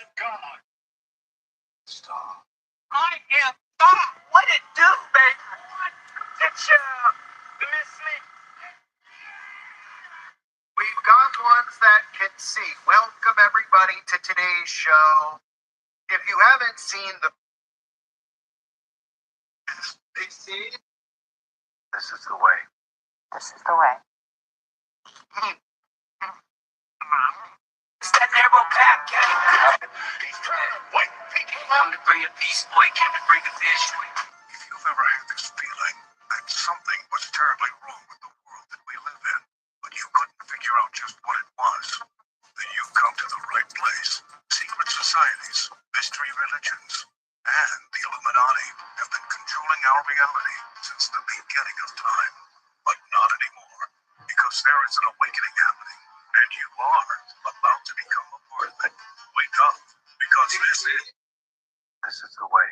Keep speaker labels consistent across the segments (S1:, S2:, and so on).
S1: of God. Stop. I am God. What it do, baby? What did you miss me? We've got ones that can see. Welcome everybody to today's show. If you haven't seen the this is the way. This is the way. It's that narrow path, gang. He's trying to wake people up. Come to bring a peace, boy. Came to bring a vision. If you've ever had this feeling that something was terribly wrong with the world that we live in, but you couldn't figure out just what it was, then you've come to the right place. Secret societies, mystery religions, and the Illuminati have been controlling our reality since the beginning of time. But not anymore, because there is an awakening happening, and you are about to become a part of it. Wake up, because this is the way.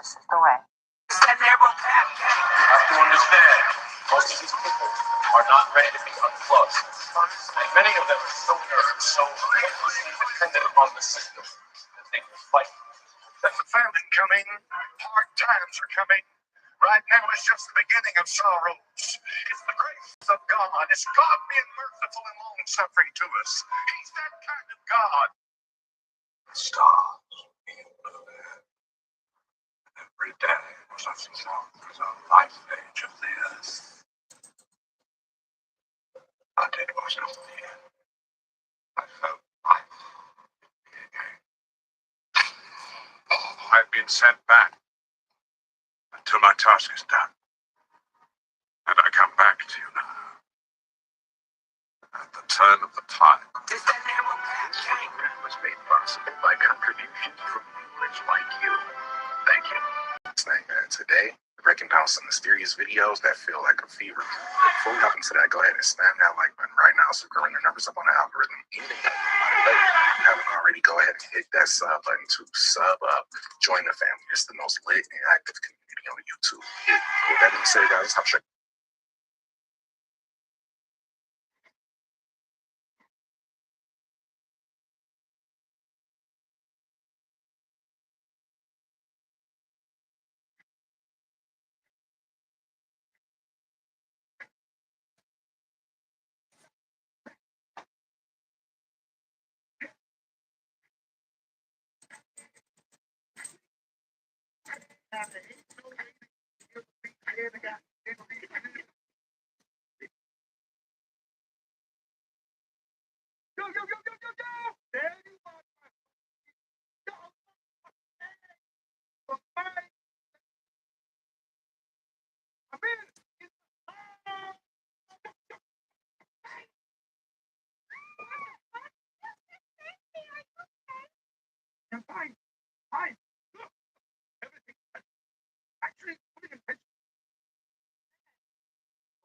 S1: This is the way. It's that narrow path, gang. You have to understand, most of these people are not ready to be unplugged. And many of them are so nervous, so hopelessly dependent upon the system that they will fight. There's a famine coming. Hard times are coming. Right now is just the beginning of sorrows. It's the grace of God. It's God being merciful and long-suffering to us. He's that kind of God. Stars being moving. Every day was a song was a life page of this. But it was not the end. I felt life again. I've been sent back until my task is done. And I come back to you now. At the turn of the tide. This was made possible by contributions from viewers like you. Thank you. Today, we're breaking down some mysterious videos that feel like a fever. But before we hop into that, go ahead and slam that like button right now so we're growing your numbers up on the algorithm. If you haven't already, go ahead and hit that sub button to sub up. Join the family. It's the most lit and active community on YouTube. With that being said, guys, let's hop straight.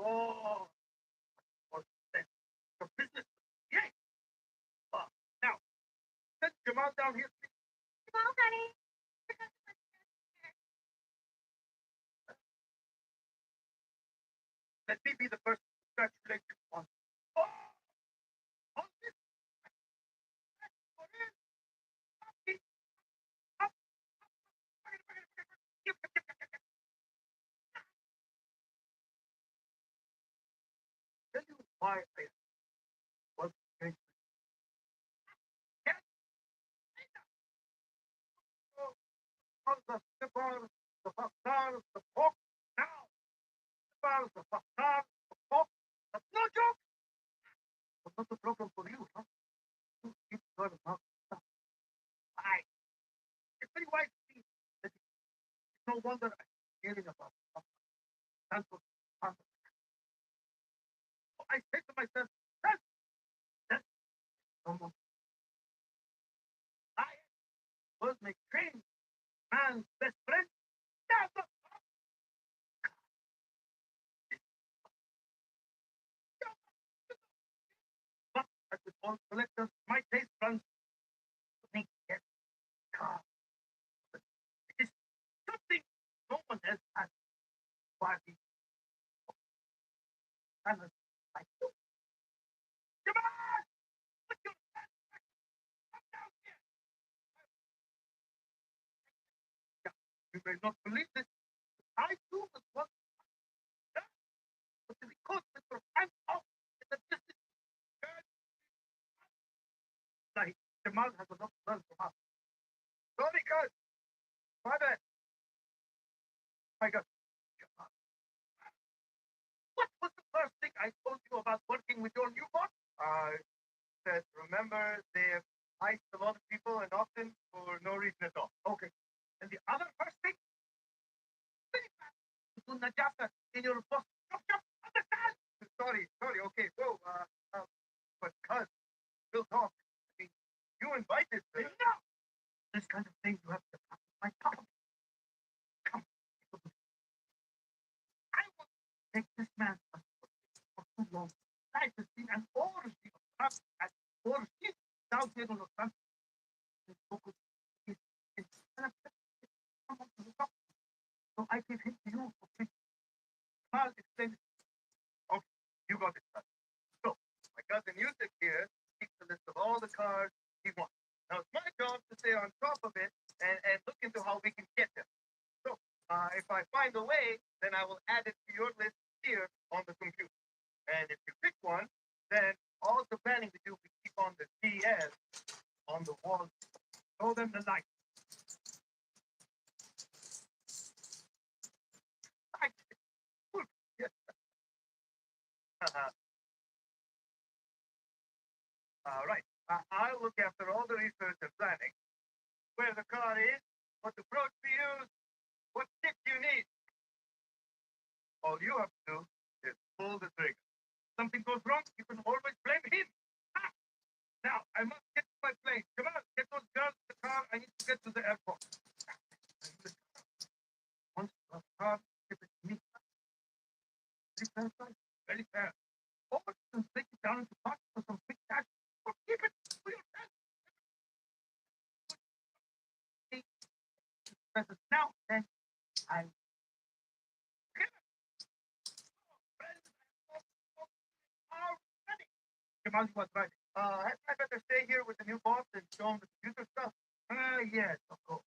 S1: Oh, the business. Yeah. Now, send Jamal down here. Jamal, honey. Let me be the first to congratulate you on. Tell you why I was going to get the facade, the book now. The facade, the book. That's no joke. But not the problem for you, huh? You keep going about stuff. I. It's very wise to see that it's no wonder I'm hearing about cancel. I say to myself, that's someone. I was my train man's best friend. That's a but as with all collectors, my taste runs to make it calm. But it is something no one else has. Party. And like you. Come on! Put your hands up down here! You may not believe this. I too was once done, but because Mr. Hancock is a distant guy, like Jamal has enough to learn from us. Sorry, guys. My bad. My God. What was the first thing I told you about working with your new boss? I said, remember, they've iced a lot of people and often for no reason at all. Okay. And the other first thing? To Najasa in your boss. Understand? Sorry, okay, go. But cuz, we'll talk. I mean, you invited me. No! This kind of thing you have to pass my top. Come. I will take this man for too long. Life has been an orgy of trust and orgy. Now they don't know trust. So I give him to you for free. I'll explain it. Okay, you got it. So, my cousin Yusuf here keeps a list of all the cars he wants. Now, it's my job to stay on top of it and look into how we can get them. So, if I find a way, then I will add it to your list here on the computer. And if you pick one, then all the planning we do, we keep on the DS on the wall. Show them the light. Yes. All right. I'll look after all the research and planning. Where the car is, what approach we use, what tip you need. All you have to do is pull the trigger. Something goes wrong, you can always blame him. Ah! Now, I must get to my plane. Come on, get those girls in the car. I need to get to the airport. Once the car, give it to me. Very fast. Or you can take it down into pocket for some big cash. Or keep it for yourself. Now, then, I Jamal was right. Hadn't I better stay here with the new boss and show him the computer stuff? Yes, of course.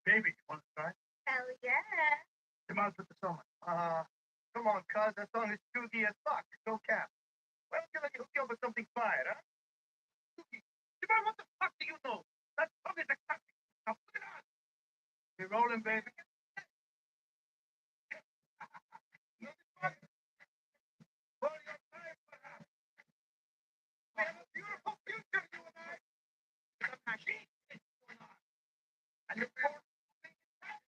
S1: Baby, you want to try? Hell yeah. Jamal put the song on. Come on, cuz, that song is chuggy as fuck. No cap. Why don't you let me hook you up with something fire, huh? Chuggy. Jamal, what the fuck do you know? That song is exciting. Now put it on. We're rolling, baby. We have a beautiful future, you and I. It's a machine. It's going on. I look forward to seeing it.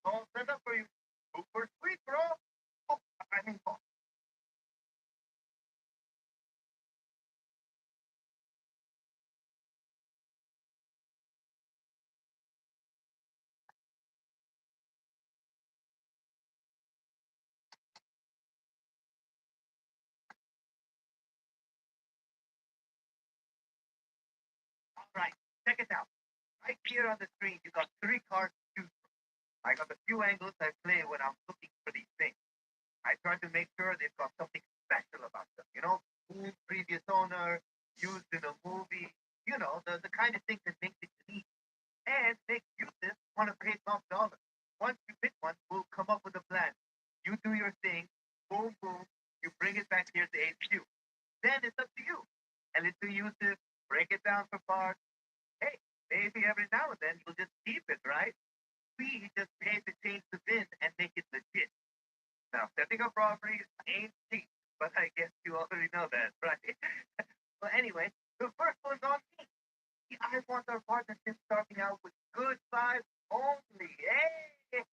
S1: All set up for you. Super sweet, bro. Oh, I mean, oh. All right, check it out. Right here on the screen, you got three cars to choose from. I got a few angles I play when I'm looking for these things. I try to make sure they've got something special about them. You know, cool previous owner, used in a movie. You know, the kind of thing that makes it unique and makes users want to pay top dollar. Once you pick one, we'll come up with a plan. You do your thing, boom, boom, you bring it back here to HQ. Then it's up to you. A little user, break it down for parts. Hey, maybe every now and then you'll just keep it, right? We just pay to change the VIN and make it legit. Now, setting up robberies ain't cheap, but I guess you already know that, right? Well, anyway, the first one's on me. I want our partnership starting out with good vibes only. Hey!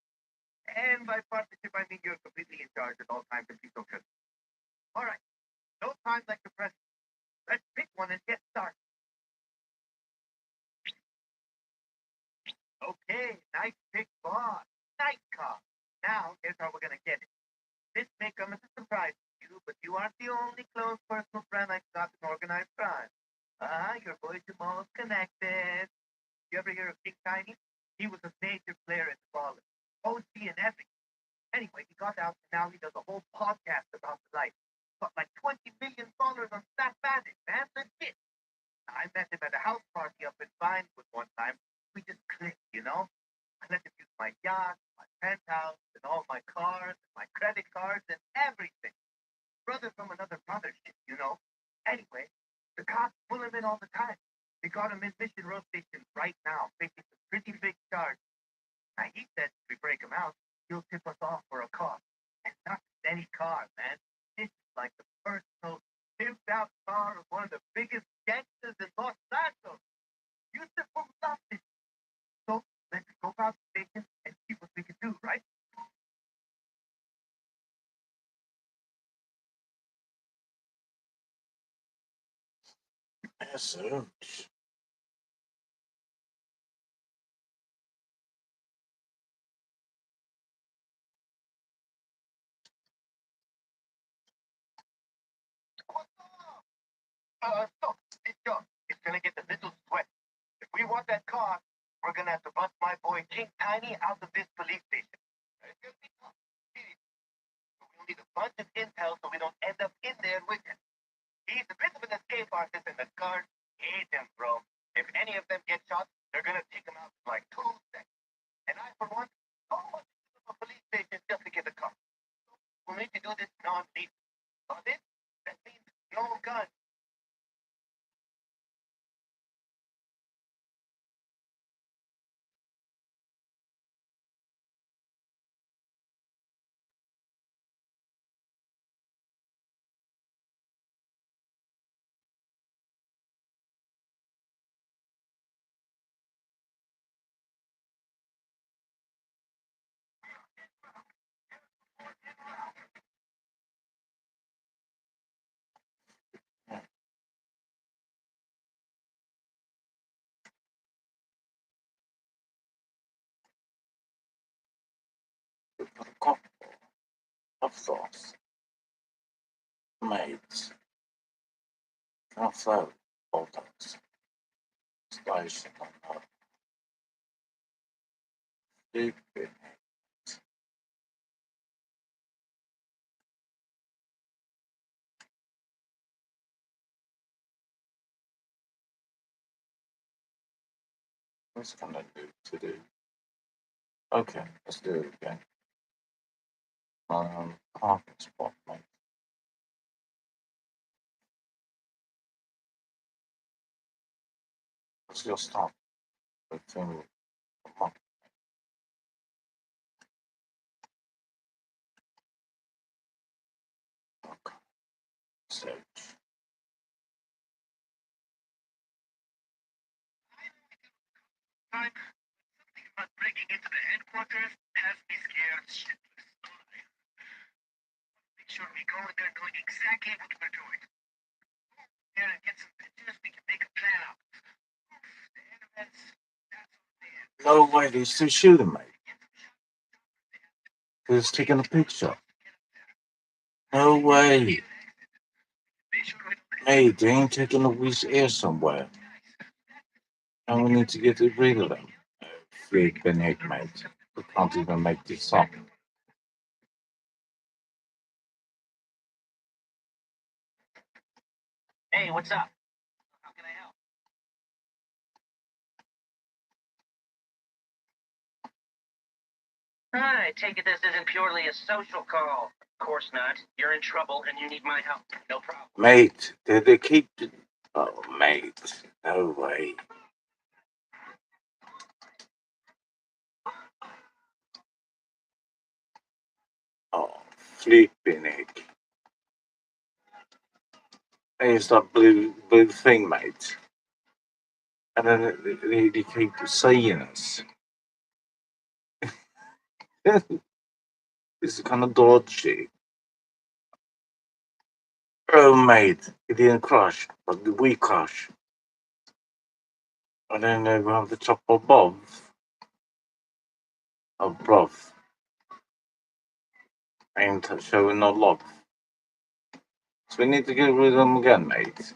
S1: And by partnership, I mean you're completely in charge at all times and please don't trust. All right, no time like the present. Let's pick one and get started. Okay, nice pick, boss. Nice car. Now, here's how we're gonna get it. This may come as a surprise to you, but you aren't the only close personal friend I've got in organized crime. Your boy Jamal's connected. You ever hear of King Tiny? He was a major player in the ballers. OG and epic. Anyway, he got out and now he does a whole podcast about the life. Got like $20 million on Snap Bandit, man. Legit. I met him at a house party up in Vinewood one time. We just clicked, you know? I let him use my yacht, my penthouse, and all my cars, my credit cards, and everything. Brother from another mothership, you know? Anyway, the cops pull him in all the time. They got him in Mission Road Station right now, facing a pretty big charge. Now, he said if we break him out, he'll tip us off for a car. And not any car, man. This is like the personal, tipped out car of one of the biggest gangsters in Los Santos. Beautiful stuff. So let's go out the station and see what we can do, right?
S2: Yes,
S1: Stop. It's John. It's gonna get a little sweat. If we want that car, we're gonna have to bust my boy King Tiny out of this police station. It's gonna be tough. We'll need a bunch of intel so we don't end up in there with him. He's a bit of an escape artist, and the guards hate him, bro. If any of them get shot, they're gonna take him out in like 2 seconds. And I, for one, don't want to go to a police station just to get a car. We'll need to do this non-lethal. Got it? That means no guns.
S2: of sauce. Mate. Cafe. Photos. Station on her. Stupid. What's gonna do to do? Okay, let's do it again. Parking spot, mate. What's your stop? The thing. Come on. Okay. Search.
S1: Time. Something about breaking into the headquarters has me scared shitless. Make sure we go in there knowing exactly what we're doing. Here and get some pictures, we can make a plan out. The elements, that's
S2: No
S1: all
S2: way, they're still shooting, mate. He's taking a picture. No way. Mate, they ain't taking a week's air somewhere. And we need to get rid of them. Flipping heck, mate. We can't even make this up.
S1: Hey, what's up? How can I help? I take it this isn't purely a social call. Of course not. You're in trouble and you need my help. No problem.
S2: Mate, they keep. Oh, mate. No way. Oh, flipping heck. There's that blue thing, mate. And then they keep saying us. It's kind of dodgy. Oh, mate, it didn't crash, but we crash. And then we have the top above. Above. Ain't showing no love. So we need to get rid of them again, mate.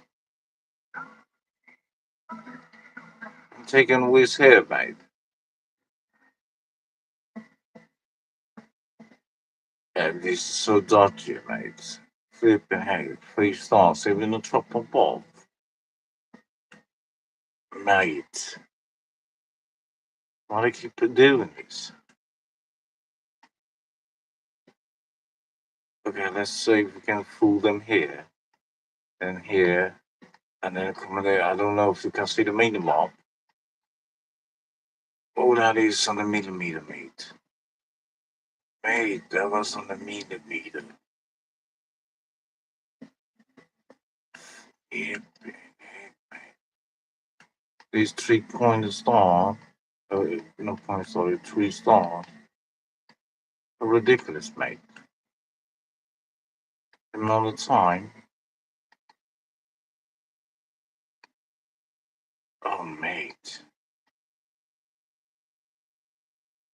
S2: I'm taking Wiz here, mate. Yeah, this is so dodgy, mate. Flipping heck, 3 stars, even the top above. Mate, why do you keep doing this? Okay, let's see if we can fool them here, and here, and then come there. I don't know if you can see the minimap. Oh, that is on the millimeter, mate. Mate, that was on the millimeter. Yep. These 3 point star, no point, sorry, 3 star, are ridiculous, mate. The amount of time. Oh, mate.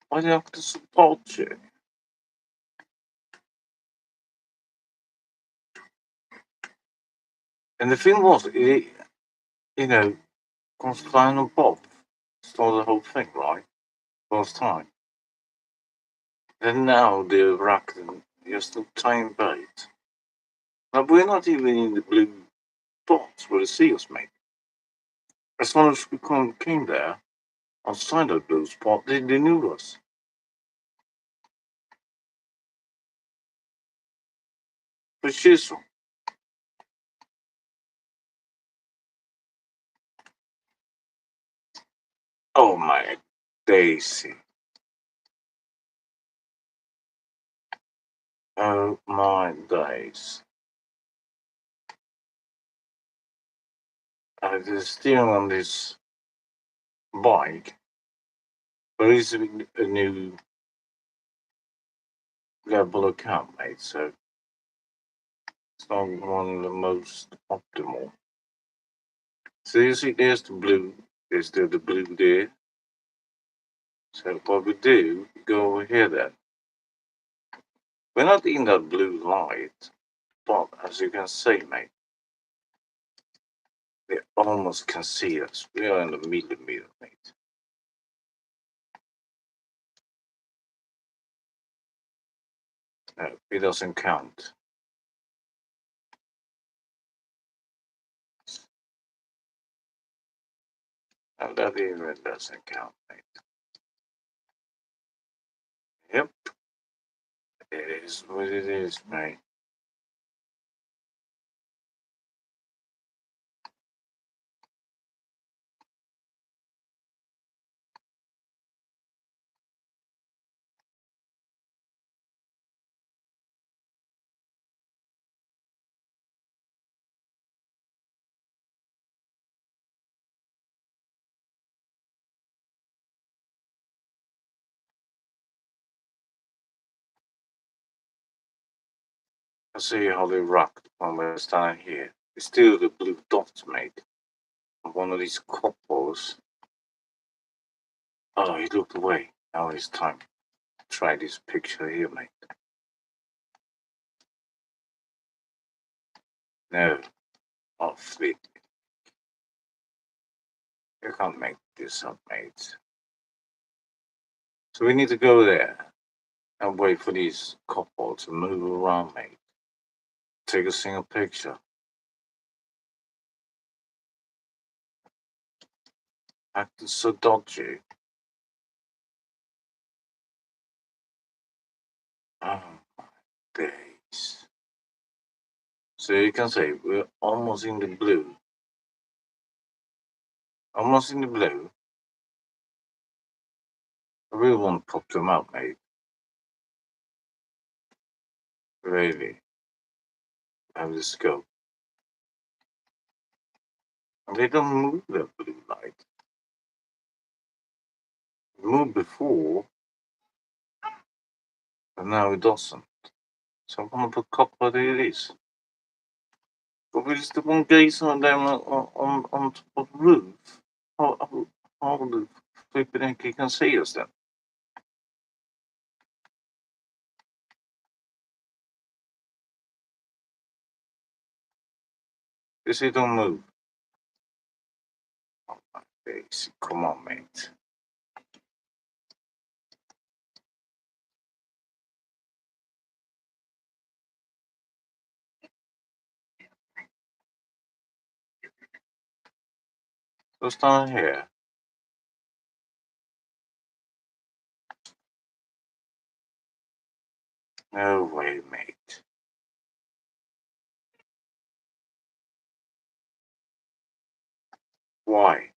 S2: Why do you have to support you? And the thing was, you know, Constantine and Bob started the whole thing, right? First time. And now they're racking just the time bait. But we're not even in the blue dots where the seals, mate. As soon as we came there, outside of blue spot, they knew us. But she's, oh my Daisy. Oh my days. The steering on this bike, but it's a new level account, mate, so it's not one of the most optimal. So you see, there's the blue, there's the blue there. So what we do, we go over here then. We're not in that blue light, but as you can see, mate, they almost can see us. We are in the millimeter, mate. No, it doesn't count. And that even doesn't count, mate. Yep, it is what it is, mate. I see how they rocked when we're standing here. It's still the blue dots, mate. One of these couples. Oh, he looked away. Now it's time to try this picture here, mate. No, off it. You can't make this up, mate. So we need to go there and wait for these couple to move around, mate. Take a single picture. Acting so dodgy. Oh my days. So you can say we're almost in the blue. Almost in the blue. I really want to pop them out, mate. Really. Have the scope. And they don't move the blue light. It moved before, and now it doesn't. So I'm gonna put copper there it is. But we just one gaze on them on top of the roof. How the flipping heck you can see us then? You see, don't move. Oh my days. Come on, mate. What's down here? No way, mate. Why?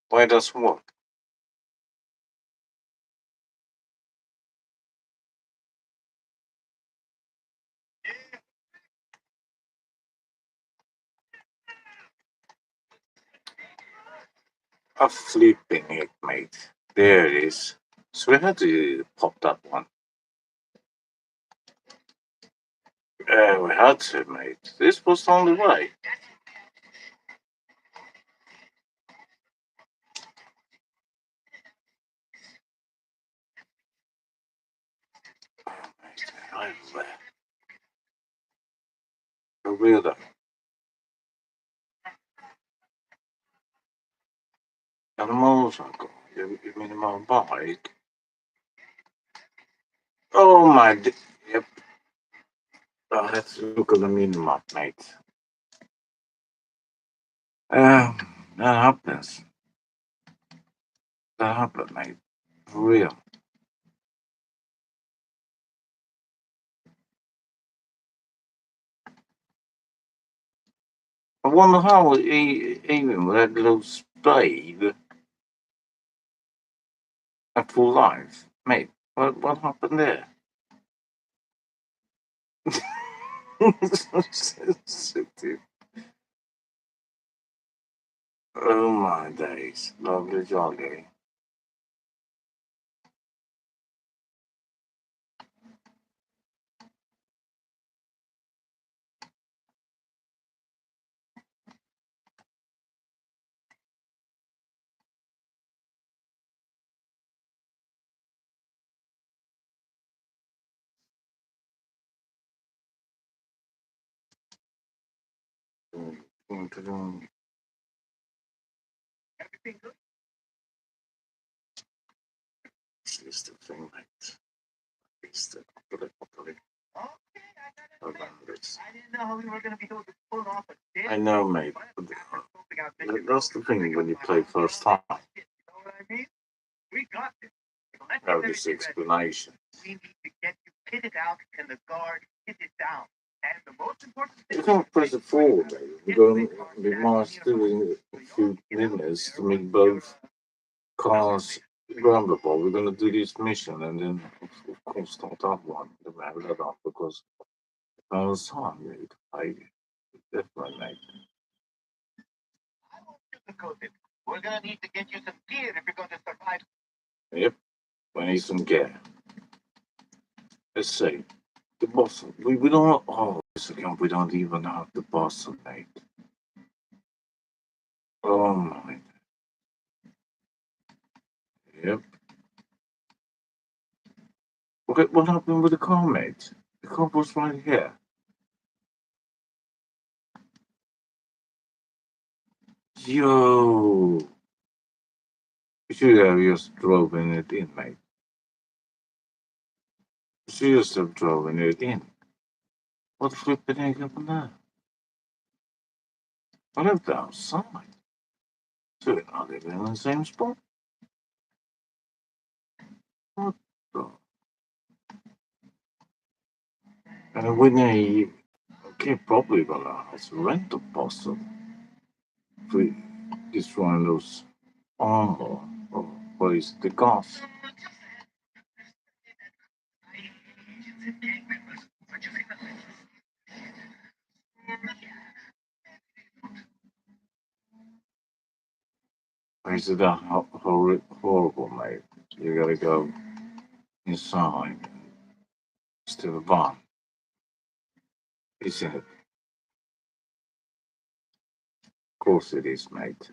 S2: Why does what? A flipping it, mate. There it is. So we had to pop that one. We had to, mate. This was the only way. Oh, mate, I'm there. A weirdo. And the motorcycle. You mean the motorbike? Oh my. Yep. I had to look at the minimap, mate. That happens. That happened, mate. For real. I wonder how even with that little spade at full life, mate. What happened there? Oh my days, lovely jolly. This is the thing, mate. It's the I didn't know how we were going to be able to pull off a dip. I know, mate. That's the thing when you play first time. You know what I mean? We got this. Have this explanation. We need to get you pitted out and the guard hit it down. And the most important thing, you can't press it forward, mate. We're going to be marched doing a few minutes to make both cars grabbable. We're going to do this mission and then, of course, start that one. Then we have that up because I was time, mate. I definitely, mate. I won't sugarcoat it. We're going to need to get you some gear if you're going to survive. Yep, we need some gear. Let's see. The boss. We don't. Oh, again, we don't even have the boss, mate. Oh my. Yep. Okay, what happened with the car, mate? The car was right here. Yo. You should have just driven it in, mate. You should just have driven it in. What the flipping heck happened there? I lived outside. So we're not even in the same spot. What the? And we need. Okay, probably gonna have to rent a possum. If we destroy those armor or what is the gas? Is it that horrible, mate? You gotta go inside. Still a bomb. Isn't it? Of course it is, mate.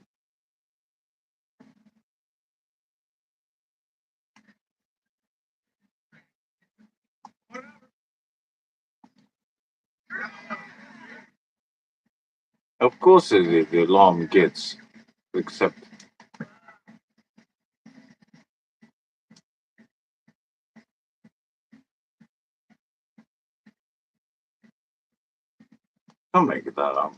S2: Of course it is. The alarm gets, except Don't make that up.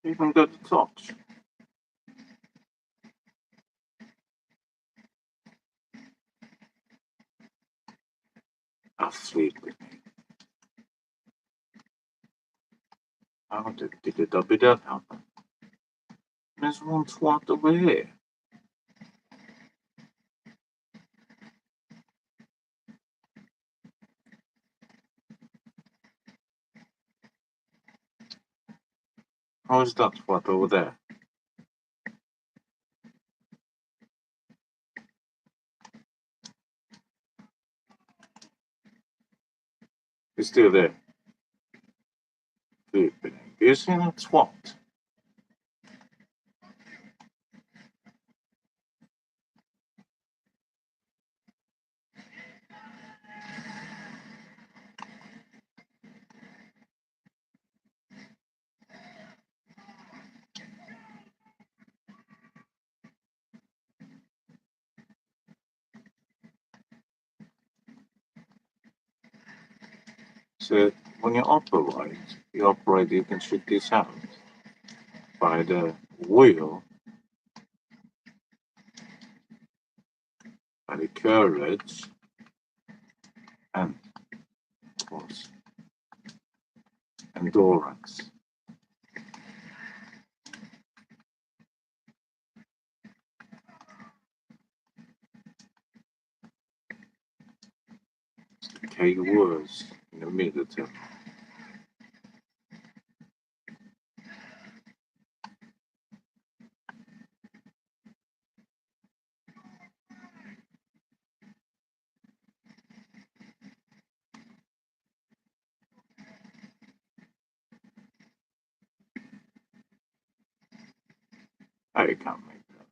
S2: You can go to touch. Asleep with me. How did that happen? There's one twat over here. How is that twat over there? He's still there. Sleeping. You see that twat? So when you can shoot this out by the will, by the courage, and of course endurance. Key words in the military. I can't make that.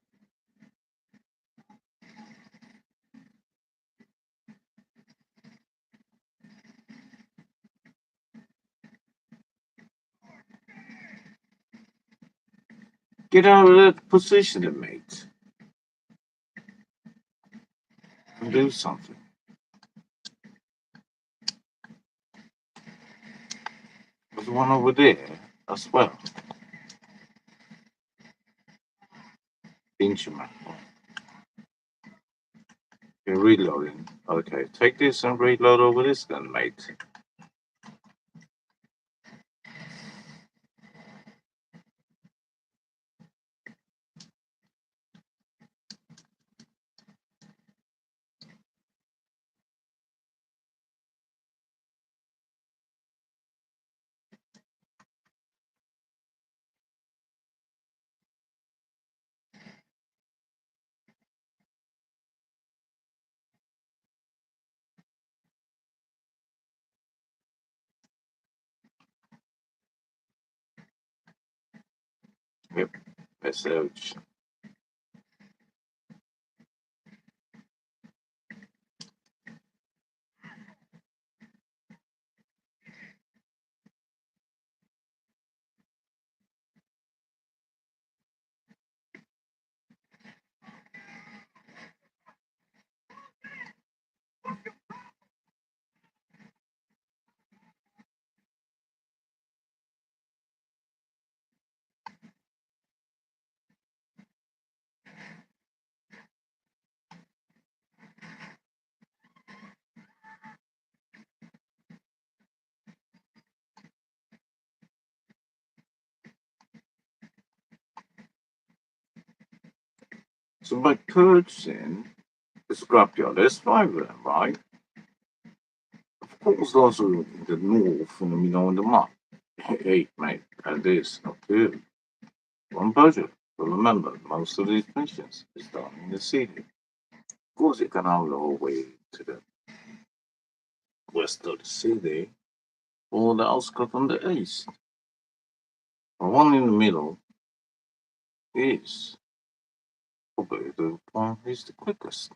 S2: Get out of that position, mate, and do something. There's one over there as well. Instrument. You're reloading. Okay, take this and reload over this then, mate. Yep, message. So by purging the scrapyard, there's 5 of them, right? course, also the north in the middle of the map. Hey, mate, that is not good. One budget. But remember, most of these missions is done in the city. Of course, you can have the whole way to the west of the city, or the outskirts on the east. The one in the middle is probably the one is the quickest.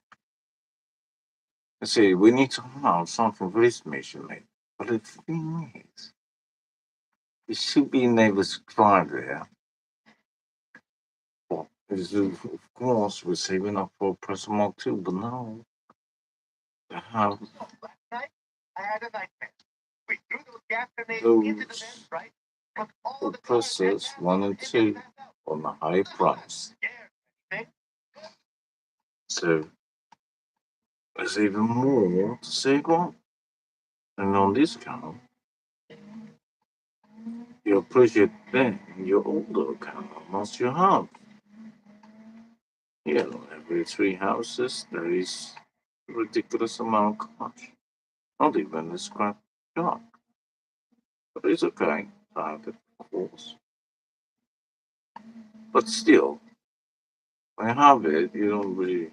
S2: I say we need to have something for this mission, mate. But the thing is, we should be able to drive there. Well, of course, we're saving up for Press Mark 2, but now they have
S1: I had a nightmare. We threw those gas grenades
S2: those
S1: into the vents, right? But all the
S2: compressors 1 and 2 on a high price. So there's even more to save on. And on this account, you appreciate then your older account once you have. Yeah, every 3 houses there is a ridiculous amount of cash. Not even a scrap job. But it's okay to have it, of course. But still, when you have it, you don't really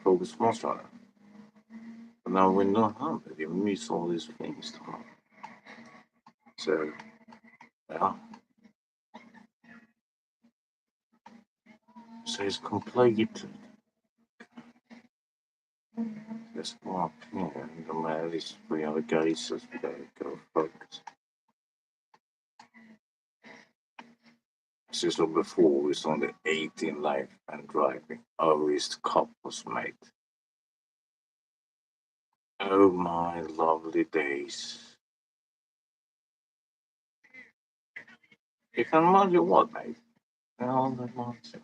S2: focus much on it. But now when you don't have it, you miss all these things to have. So, yeah. So it's complicated. Let's go up here. The man is 300 guys, so we gotta go focus. So before we was on the 18 life and driving. Always the cop was made. Oh my lovely days. You can imagine what, mate? All the mountain.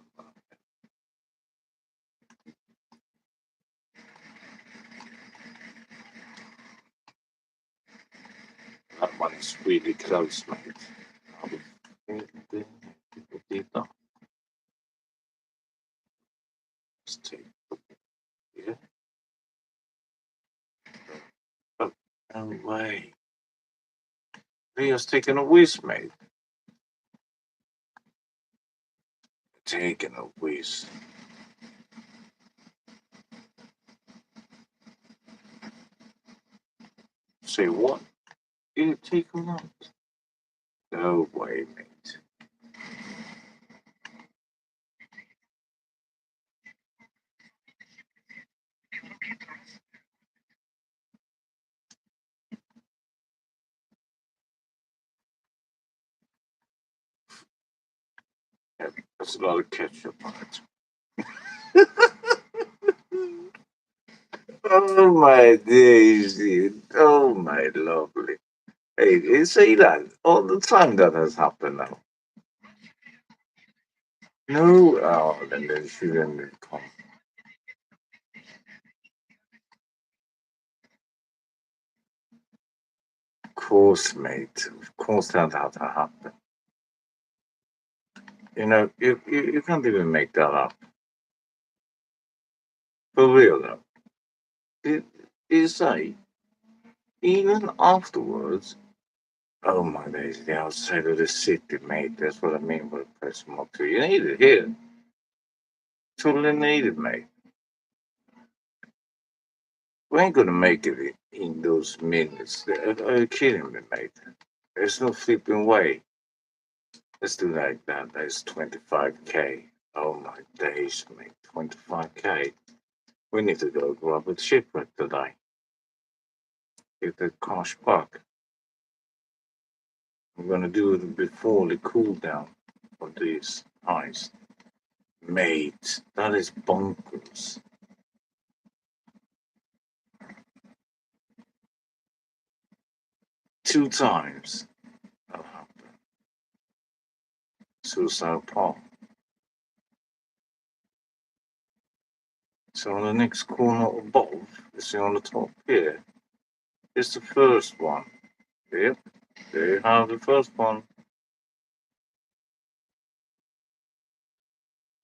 S2: That one is really close, mate. Let's take yeah. Oh, no way. Leo's taking a whiz, mate. Taking a whiz. Say what? You take a lot. No way, mate. Yeah, that's a lot of ketchup on it. Oh my days, dude. Oh my lovely. Hey, you say that all the time that has happened now. No, oh, then they shouldn't come. Of course, mate. Of course that had to happen. You know, you can't even make that up. For real though. You say, even afterwards, oh my days, the outside of the city, mate. That's what I mean by press more to. You need it here. Totally needed, mate. We ain't gonna make it in those minutes. Are you kidding me, mate? There's no flipping way. Let's do like that. That's 25K. Oh my days, mate. 25K. We need to go grab a shipwreck today. Get the cash back. I'm gonna do it before the cooldown of this heist. Mate, that is bonkers. 2 times that happened. Suicide Paul. So on the next corner above, you see on the top here, is the first one. Yep, there you have the first one.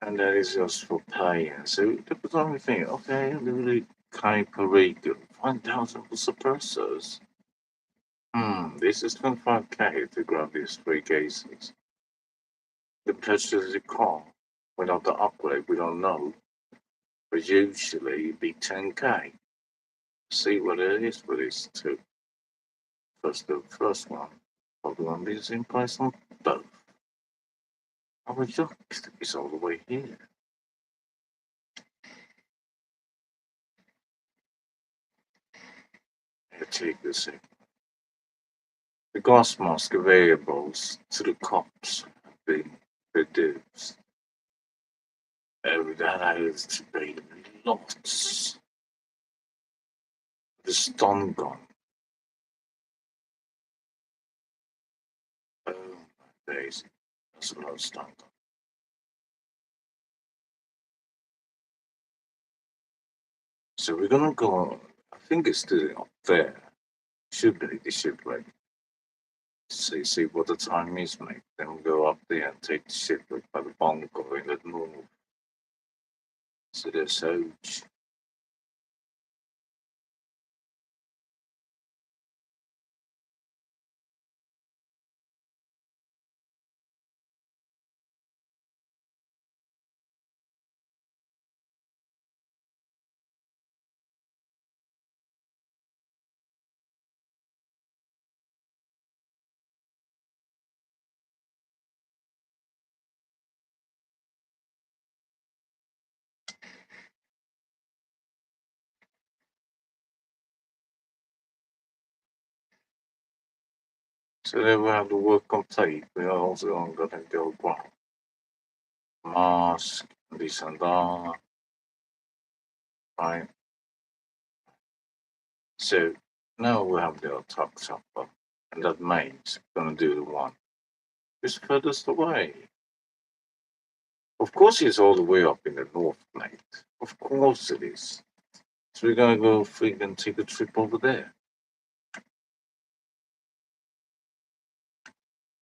S2: And that is just for paying. So that was the only thing. Okay, really kind of 5,000 for suppressors. This is 25k to grab these 3 cases. The purchase the car without the upgrade, we don't know. But usually it'd be 10k. See what it is for these two. The first one, probably gonna be the same price on both. I was shocked it's all the way here. Here, take this in. The gas mask variables to the cops have been reduced. Oh, that has to be lots. The stun gun. Oh my days. That's a lot of stun gun. So we're gonna go, I think it's still up there. Should be the shipwreck. See what the time is, mate. Then we'll go up there and take the shipwreck by the bunker in the north. So there's huge. So then we have the work complete. We are also gonna go ground. Mask, this and that. Right. So now we have the attack chopper. And that means gonna do the one. It's furthest away. Of course it's all the way up in the north, mate. Of course it is. So we're gonna go freaking take a trip over there.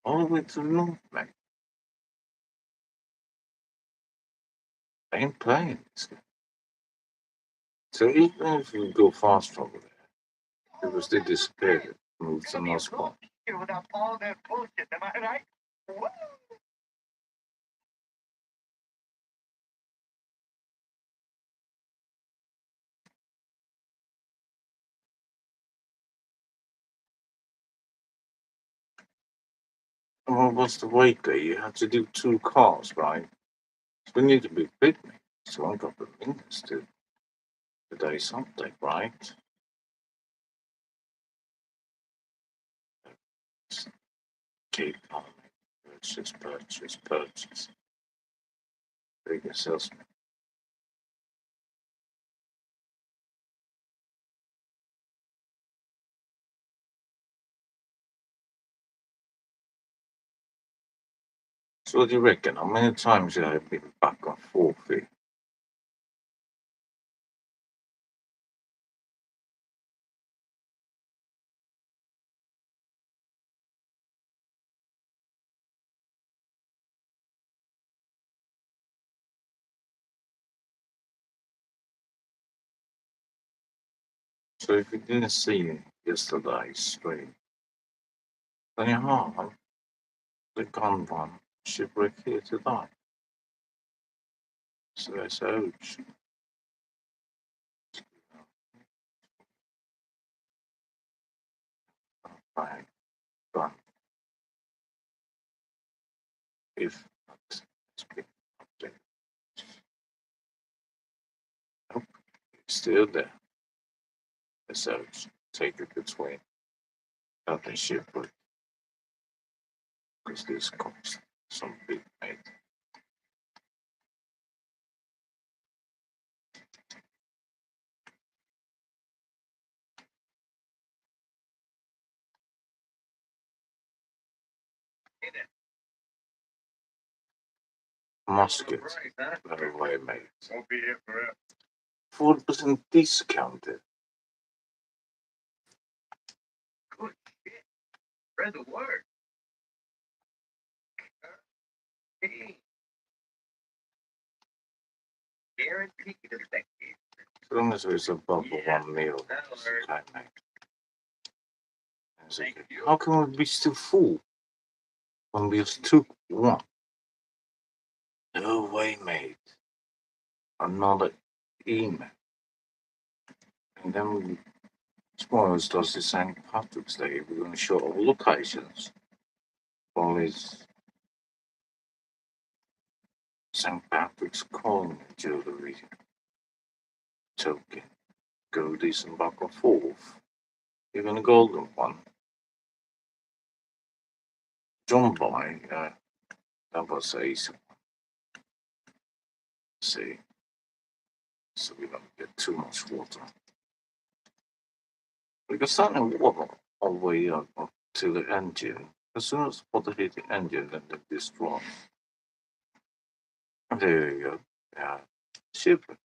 S2: All the way to the north, mate. I ain't playing this game. So even if we go fast over there, because they disappeared, move to another spot.
S1: Without all that bullshit, am I right? What?
S2: Well, what's the wait there? You have to do 2 cars, right? So we need to be big, mate. So I got the minutes to today's update, right? Keep on, purchase. Bigger salesman. So what do you reckon? How many times have I been back and forth here? So if you didn't see yesterday's stream, then you have the gun one shipwreck here today. So that's huge. Right, gun. If not, it's been updated. Nope, it's still there. It's huge. Take it between that and shipwreck. Because this costs some big mate. Musket, very way mate.
S1: Won't be here forever.
S2: 40% discounted.
S1: Good shit. Spread the word. Hey. Guaranteed effective.
S2: As long as it's above the 1 mil, it's okay, mate. It's okay. How can we be still full when we just took one? No way, mate. Another email. And then tomorrow starts the St. Patrick's Day. We're going to show our locations for his St. Patrick's calling jewelry token. Go this and back and forth. Even a golden one. John by, that was easy. See, so we don't get too much water. Because starting water all the way up to the engine. As soon as water hit the engine, then they destroy. There you go. Yeah, super.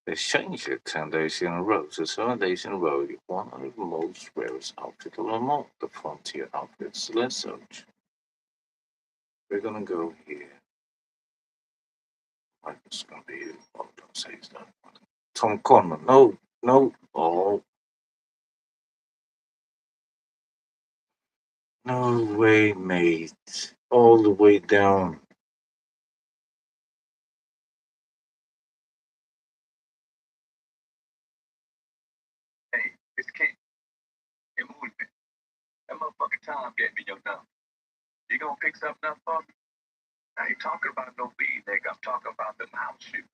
S2: They changed it 10 days in a row. So 7 days in a row, one of the most rarest outfits among the frontier outfits. Let's search. We're gonna go here. I'm just gonna be here. Oh, don't say that. Tom Conman. No, no. Oh. No way, mate. All the way down.
S1: Hey, it's King. Hey, movement. That motherfucking Tom gave me your number. You gonna pick something up for me? I ain't talking about no weed, nigga. I'm talking about them house shoes.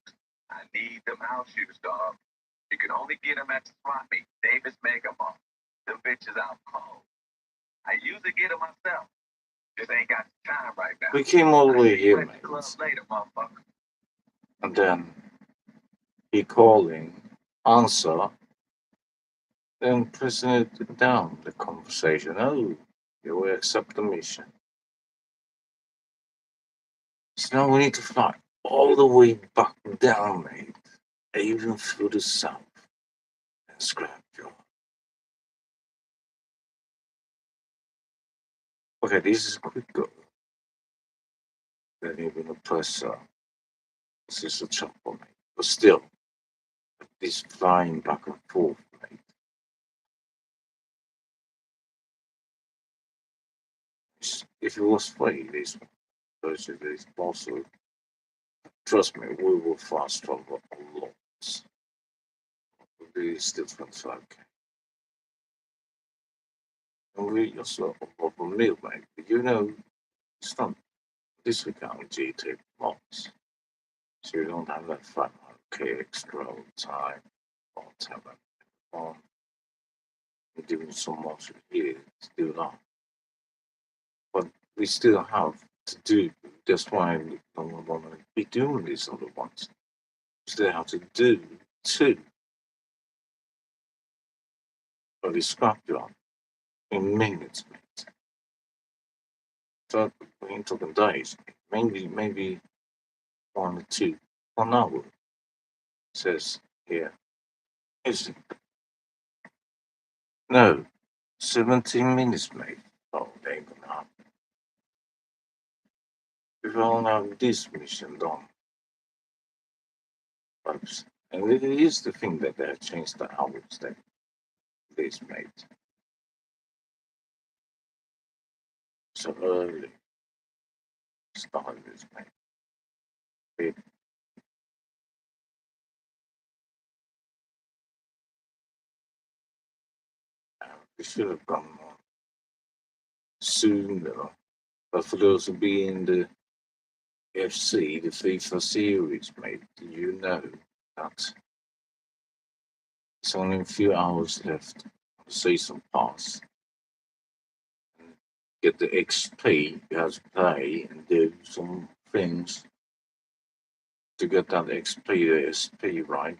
S1: I need them house shoes, dog. You can only get them at the swap meet. Davis Mega Mall. Them bitches out cold. I usually get them myself. Just ain't got the time right now.
S2: We came all the way
S1: I'll see you
S2: here,
S1: at the
S2: mate.
S1: club later, motherfucker.
S2: And then he calling, answer, then pressing it down, the conversation. Oh, you will accept the mission. So now we need to fly all the way back down, mate. Even through the south. And scrap your. Okay, this is quick go. Then even a press this is a chopper, mate. But still, this flying back and forth, mate. If it was free, this version is possible. Trust me, we will fast travel a lot. This different like. And we also of a meal, mate. You know, it's not this account GT mods. So you don't have that 500k extra time or talent on doing so much here to do that. But we still have to do, that's why we don't want to be doing these other ones. We still have to do two of the scrapyard in minutes, mate. So we ain't talking days, maybe 1 or 2, 1 hour. It says here. Is it? No, 17 minutes, mate. Oh, they ain't gonna happen. If I only have this mission done. But, and it is the thing that they have changed the hours that this made. So early start this made. It, we should have gone on sooner. But for those who be in the FC, the FIFA series, mate, you know that it's only a few hours left of the season pass. Get the XP, you have to play and do some things to get that XP, the SP, right?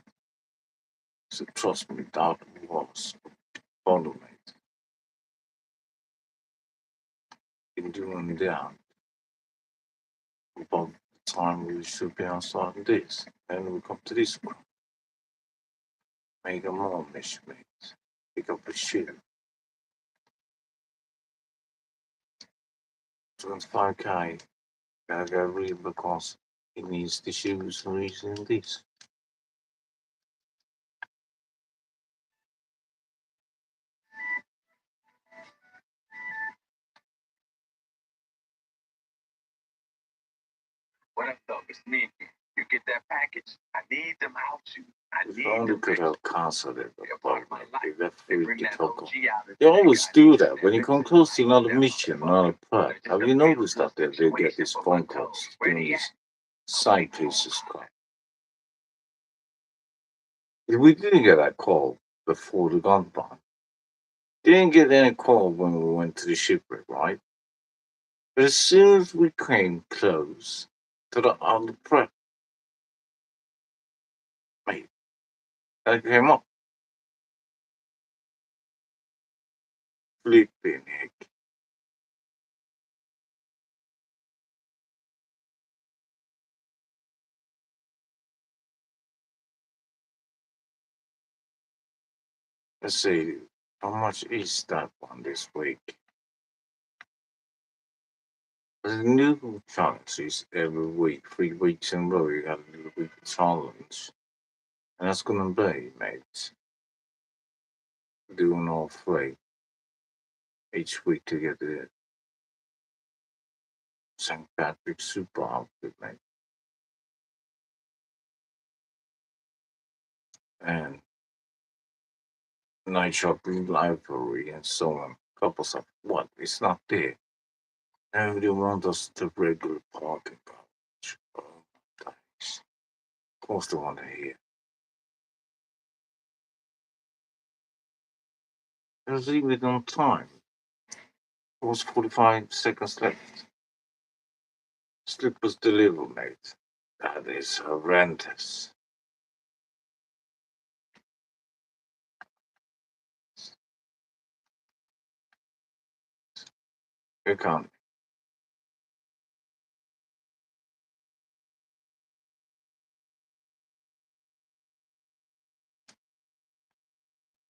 S2: So trust me, that was fun, mate. In doing that, about the time we should be outside this, and we come to this one. Make a more mission, mate. Pick up a shoe. 25k. Gotta go read because he needs the shoes for using this.
S1: What up, though? It's me again. You get that package? I need them out you. I
S2: If
S1: need
S2: only
S1: them
S2: could
S1: rich.
S2: have consulted
S1: They're
S2: the
S1: part of my
S2: boat,
S1: life.
S2: they left
S1: They
S2: food
S1: bring
S2: to
S1: that
S2: talk
S1: OG
S2: on.
S1: out of
S2: They
S1: the
S2: always
S1: guy.
S2: do that when you
S1: That
S2: come
S1: mix
S2: close to
S1: is
S2: another
S1: never
S2: mission,
S1: ever.
S2: not a prep.
S1: It's just
S2: Have
S1: a
S2: you
S1: real
S2: noticed
S1: good
S2: that they get
S1: situation
S2: these
S1: for my
S2: phone
S1: toe.
S2: calls
S1: Where
S2: doing
S1: he at?
S2: these side cases crap? If we didn't get that call before the gunfight, didn't get any call when we went to the shipwreck, right? But as soon as we came close to the other prep, mate, that came up. Flipping heck. Let's see, how much is that one this week? There's new challenges every week, 3 weeks in a row. You got a new week challenge. And that's gonna be, mate, doing all three each week to get the St. Patrick super outfit, mate. And night shopping library and so on. Couples of what? It's not there. Now they want us to regular parking garage. Oh my days. Of course they want to hear. It was even on time. It was 45 seconds left. Slip was delivered, mate. That is horrendous. You can't.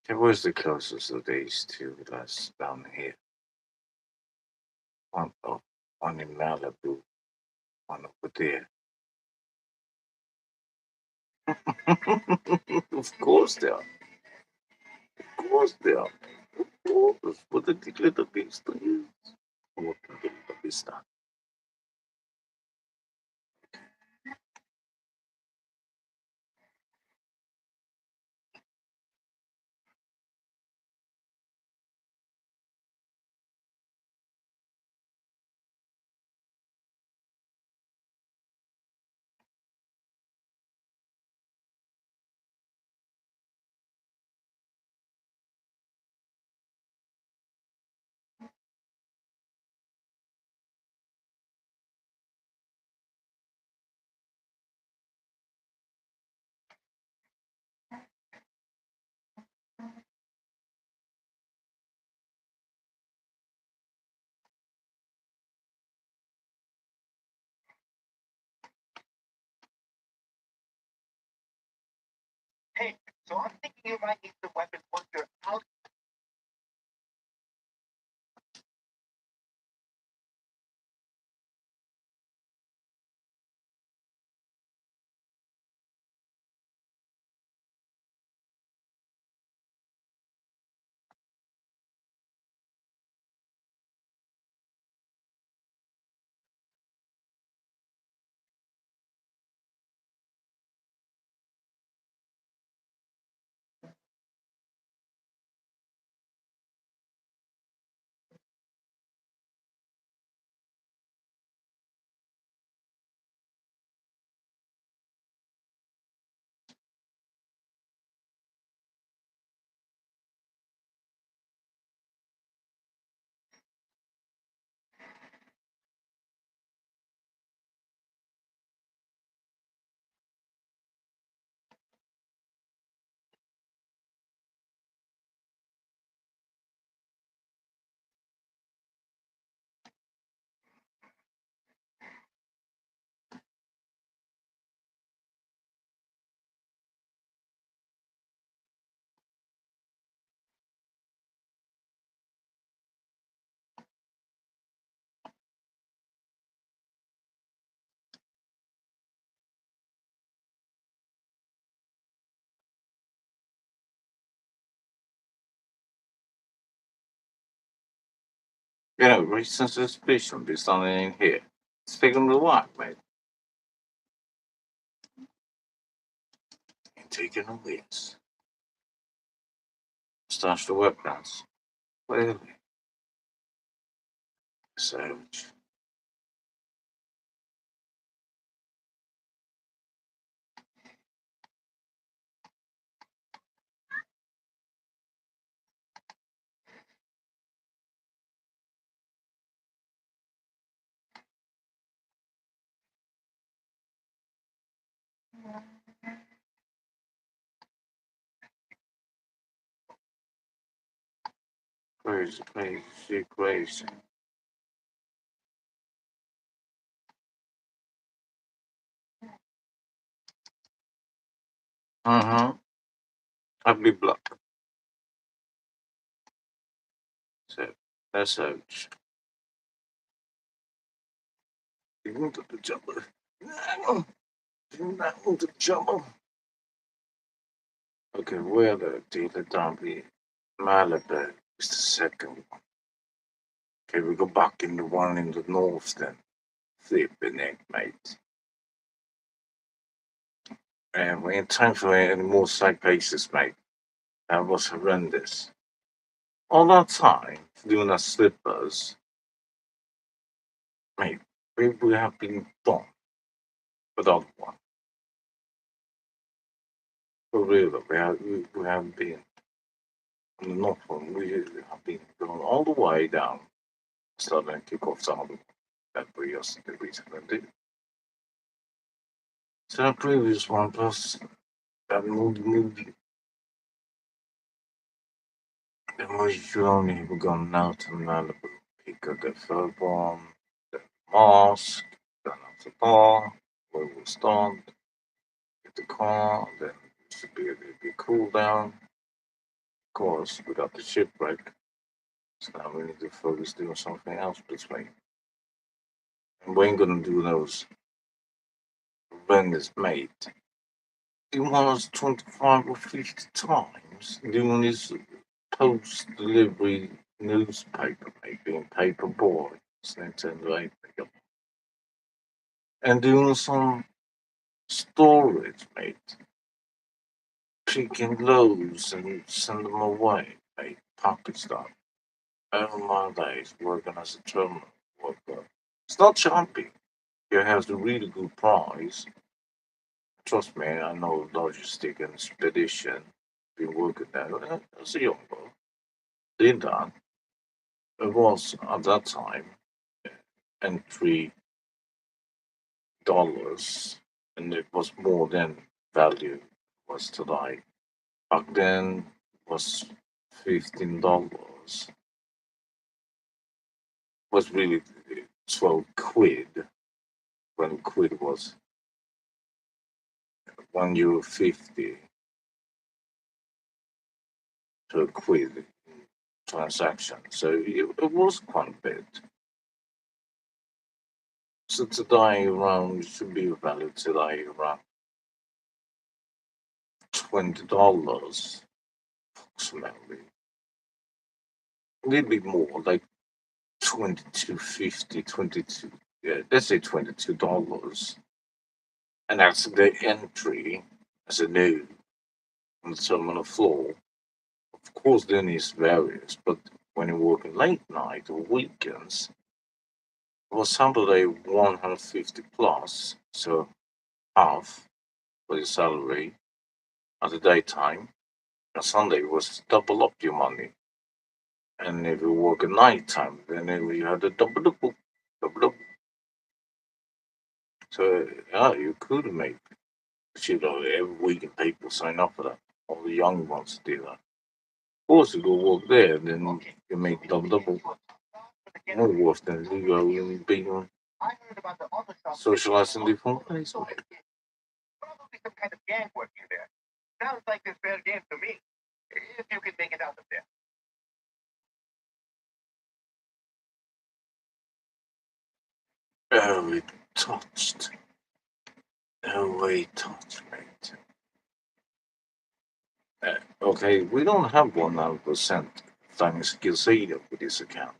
S2: It was the closest of these two that's down here. One up, one in Malibu, one over there. Of course they are. Of course they are. Of course. What the little beast is. What the little beast.
S1: Hey, so I'm thinking you might need the weapon once you're out.
S2: You know, recent suspicion be something in here. Speaking of what, mate? taken away. Stash the weapons. Clearly. Savage. Crazy, crazy, crazy. I'd be black. So that's savage. You want the jumper? No, you not want the jumper. Okay, where the dealer Derby Malibu is the second one. Okay, we go back in the one in the north then. Flipping it, mate. And we ain't time for any more side cases, mate. That was horrendous. All that time doing our slippers, mate, we have been done without one. For real, we have been on the north one. We have been going all the way down, starting to kick off some of that we recently did. So the previous one plus that movie. The movie journey we're going out to Malibu. Pick up the third one, the mosque, then up the bar, where we'll start, get the car, then it should be a little bit cool down. Of course, we got the shipwreck. So now we need to focus doing something else between. And we ain't gonna do those when it's made. He won us 25 or 50 times doing his post delivery newspaper, mate, being paper boy, Nintendo 8 and doing some storage, mate. Picking loads and send them away, mate. Package stuff. Over my days working as a terminal worker. It's not jumping. It has a really good price. Trust me, I know logistic and expedition. Been working there as a young boy. Did that. It was at that time $3, and it was more than value was today. Back then was $15. Was really 12 quid when quid was €1.50 per quid transaction. So it was quite a bit. So today around should be value today around $20 approximately. A little bit more, like 22.50, 22. Yeah, let's say $22, and that's the entry as a new on the terminal floor. Of course, then it's various, but when you're working late night or weekends, it was Saturday 150 plus, so half for your salary at the daytime. And Sunday was double up your money. And if you work at night time, then you had a double. So yeah, you could make, every week and people sign up for that. All the young ones do that. Of course, you go work there, then you make double more worth than you go and being socializing different places.
S1: Probably some kind of gang working there. Sounds like this fair game to me. If you can make it out of there.
S2: Oh, it touched. No way touched, mate. Okay, we don't have 100% thanks Gazeta with this account.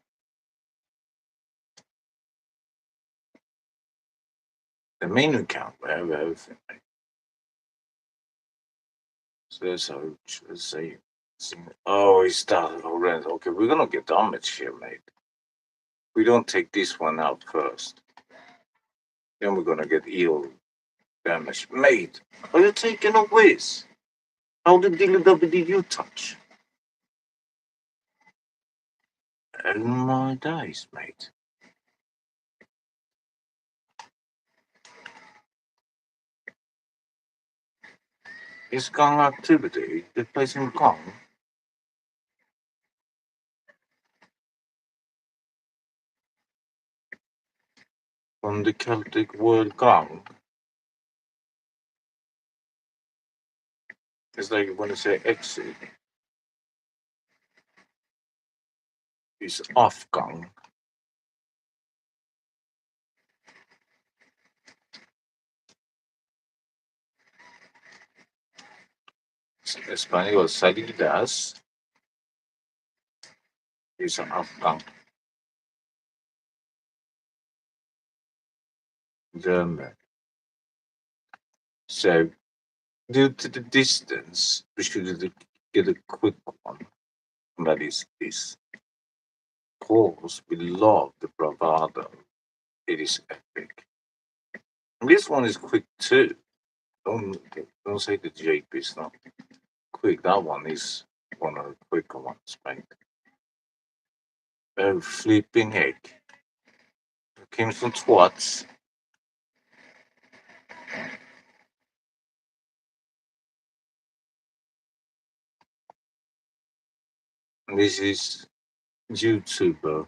S2: The main account, we have everything, mate. So let's say, oh, he started already. Okay, we're gonna get damage here, mate. We don't take this one out first. Then we're gonna get eel damage. Mate, are you taking a whiz? How the dilly did you touch? And my dice, mate. Is gang activity replacing gang? From the Celtic word gang? It's like when you say exit, it's off gang. Español salidas is off gang. German. So due to the distance, we should get a quick one. And that is this. Of course, we love the bravado. It is epic. And this one is quick too. Don't say the JP is not quick. That one is one of the quicker ones, mate. Oh, flipping heck. Came from twats. And this is YouTuber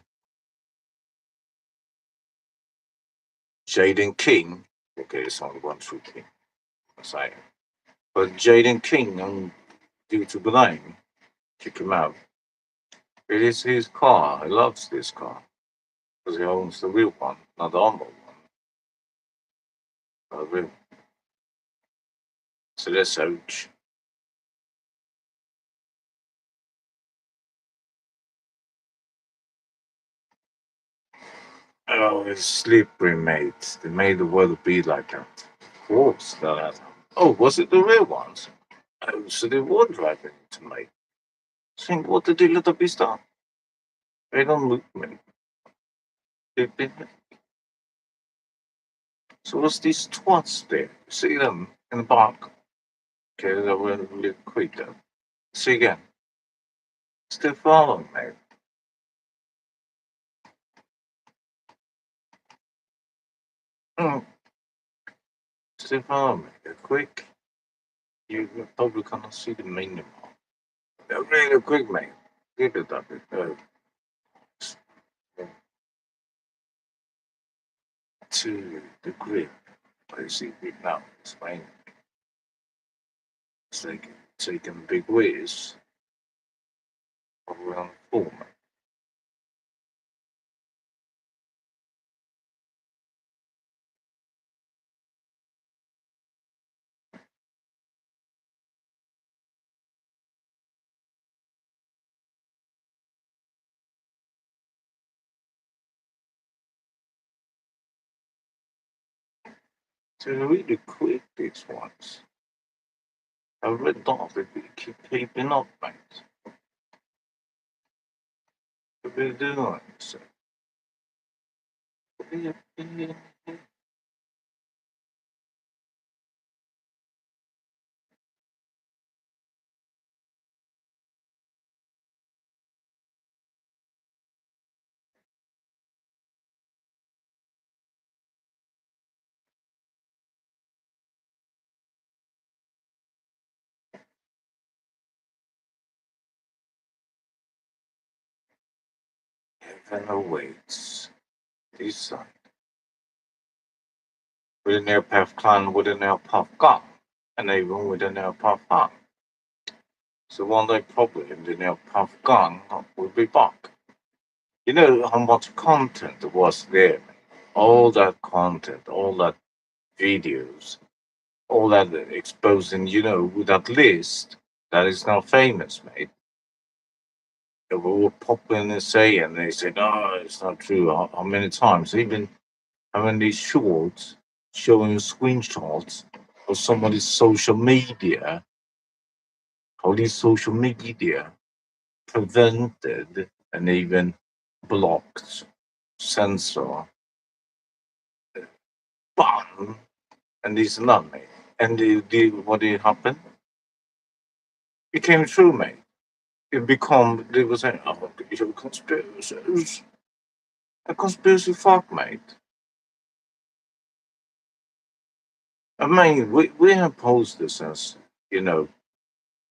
S2: Jaden King. Okay, it's only one true King. Sorry. But Jaden King on YouTube name. Check him out. It is his car. He loves this car. Because he owns the real one, not the armored one. The real. So that's ouch. Oh, it's slippery, mate. They made the world be like that. Of course. Oh, was it the real ones? Oh, so they were driving into me. Think, what did they let up his done? They don't look me. So what's these twats there? See them in the back? Okay, they were really quick though. See again. Still following me. Mm. Still following me. They're quick. You probably cannot see the minimum. They're really quick, mate. Give it up. To the grip. I see it now. It's fine. It's like taking big ways around form. So they're really quick, these ones. I read off that we keep keeping up, mate. What are we doing? So, heaven awaits. This side. With an airpath clan, with an airpath gun, and even with an airpath hand. So one day probably the airpath gun will be back. You know how much content was there? All that content, all that videos, all that exposing, with that list that is now famous, mate. They were popping and saying, they said, no, it's not true. How many times? Even having these shorts showing screenshots of somebody's social media how these social media prevented and even blocked, censor, ban, and this and that, mate. And what did happen? It came true, mate. It become they were saying, oh, it's a conspiracy, it's a conspiracy fuck, mate. I mean, we have posters as you know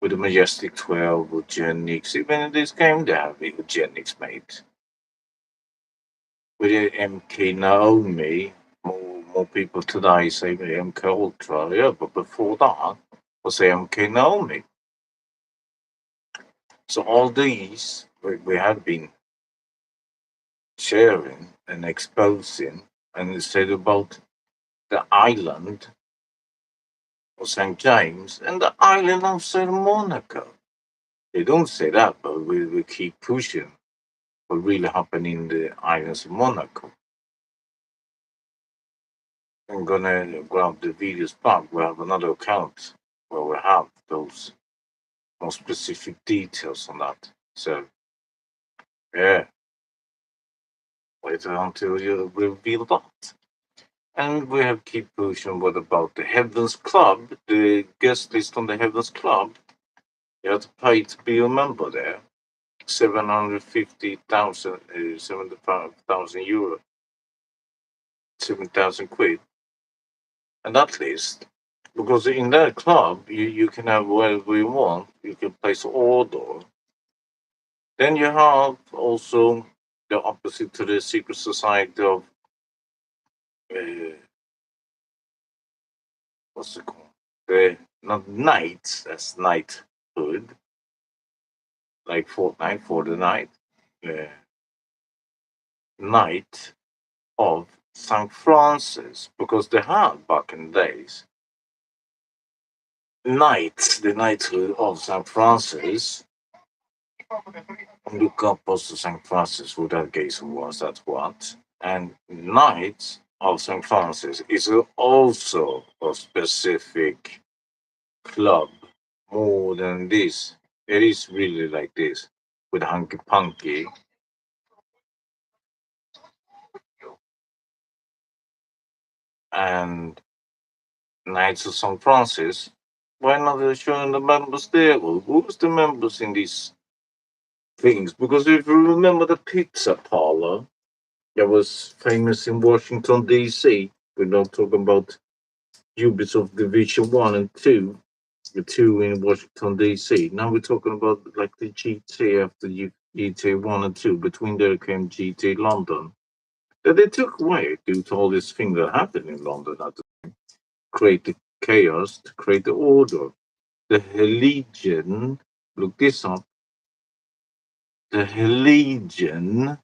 S2: with the Majestic 12 with Genix. Even in this game, they have it with Genix, mate. With the MK Naomi, more people today say the MK Ultra, yeah, but before that was the MK Naomi. So all these we have been sharing and exposing, and it said about the island of St. James and the island of St. Monaco. They don't say that, but we keep pushing what really happened in the islands of Monaco. I'm gonna grab the videos back. We have another account where we have those more specific details on that. So yeah, wait until you reveal that. And we have keep pushing. What about the Heavens Club? The guest list on the Heavens Club. You have to pay to be a member there. 750,000, 75,000 euro, 7,000 quid. And that list, because in that club, you can have whatever you want. You can place order. Then you have also the opposite to the secret society of, uh, what's it called? The, not knights, that's knighthood, like Fortnite for the night. Uh, Knight of St. Francis, because they had back in the days knights, the knighthood of St. Francis. Look up also St. Francis, who that guy was, that's what. And Knights of St. Francis is also a specific club more than this. It is really like this with Hunky Punky and Knights of St. Francis. Why not they showing the members there? Well, who's the members in these things? Because if you remember the pizza parlor that was famous in Washington D.C., we're not talking about Ubisoft Division 1 and 2, the two in Washington D.C. Now we're talking about like the GTA after GTA 1 and 2. Between there came GTA London. That they took away due to all this thing that happened in London to create the chaos, to create the order. The Hellenian, look this up, the Hellenian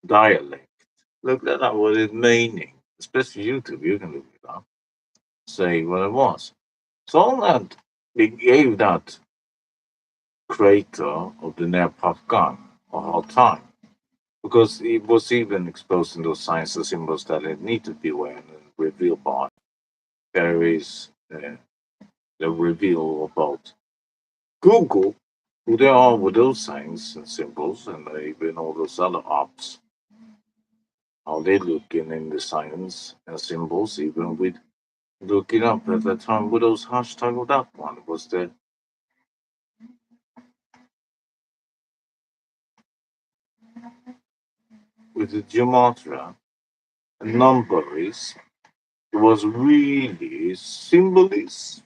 S2: dialect. Look that up, what it's meaning. Especially YouTube, you can look it up. Say what it was. So all that, they gave that creator of the Nerpuff gun a hard time because it was even exposed in those signs and symbols that it need to be when revealed by. There is the reveal about Google, who they are with those signs and symbols, and even all those other apps, how they looking in the signs and symbols, even with looking up at that time with those hashtag of that one was the with the gematria and numbers. It was really symbols,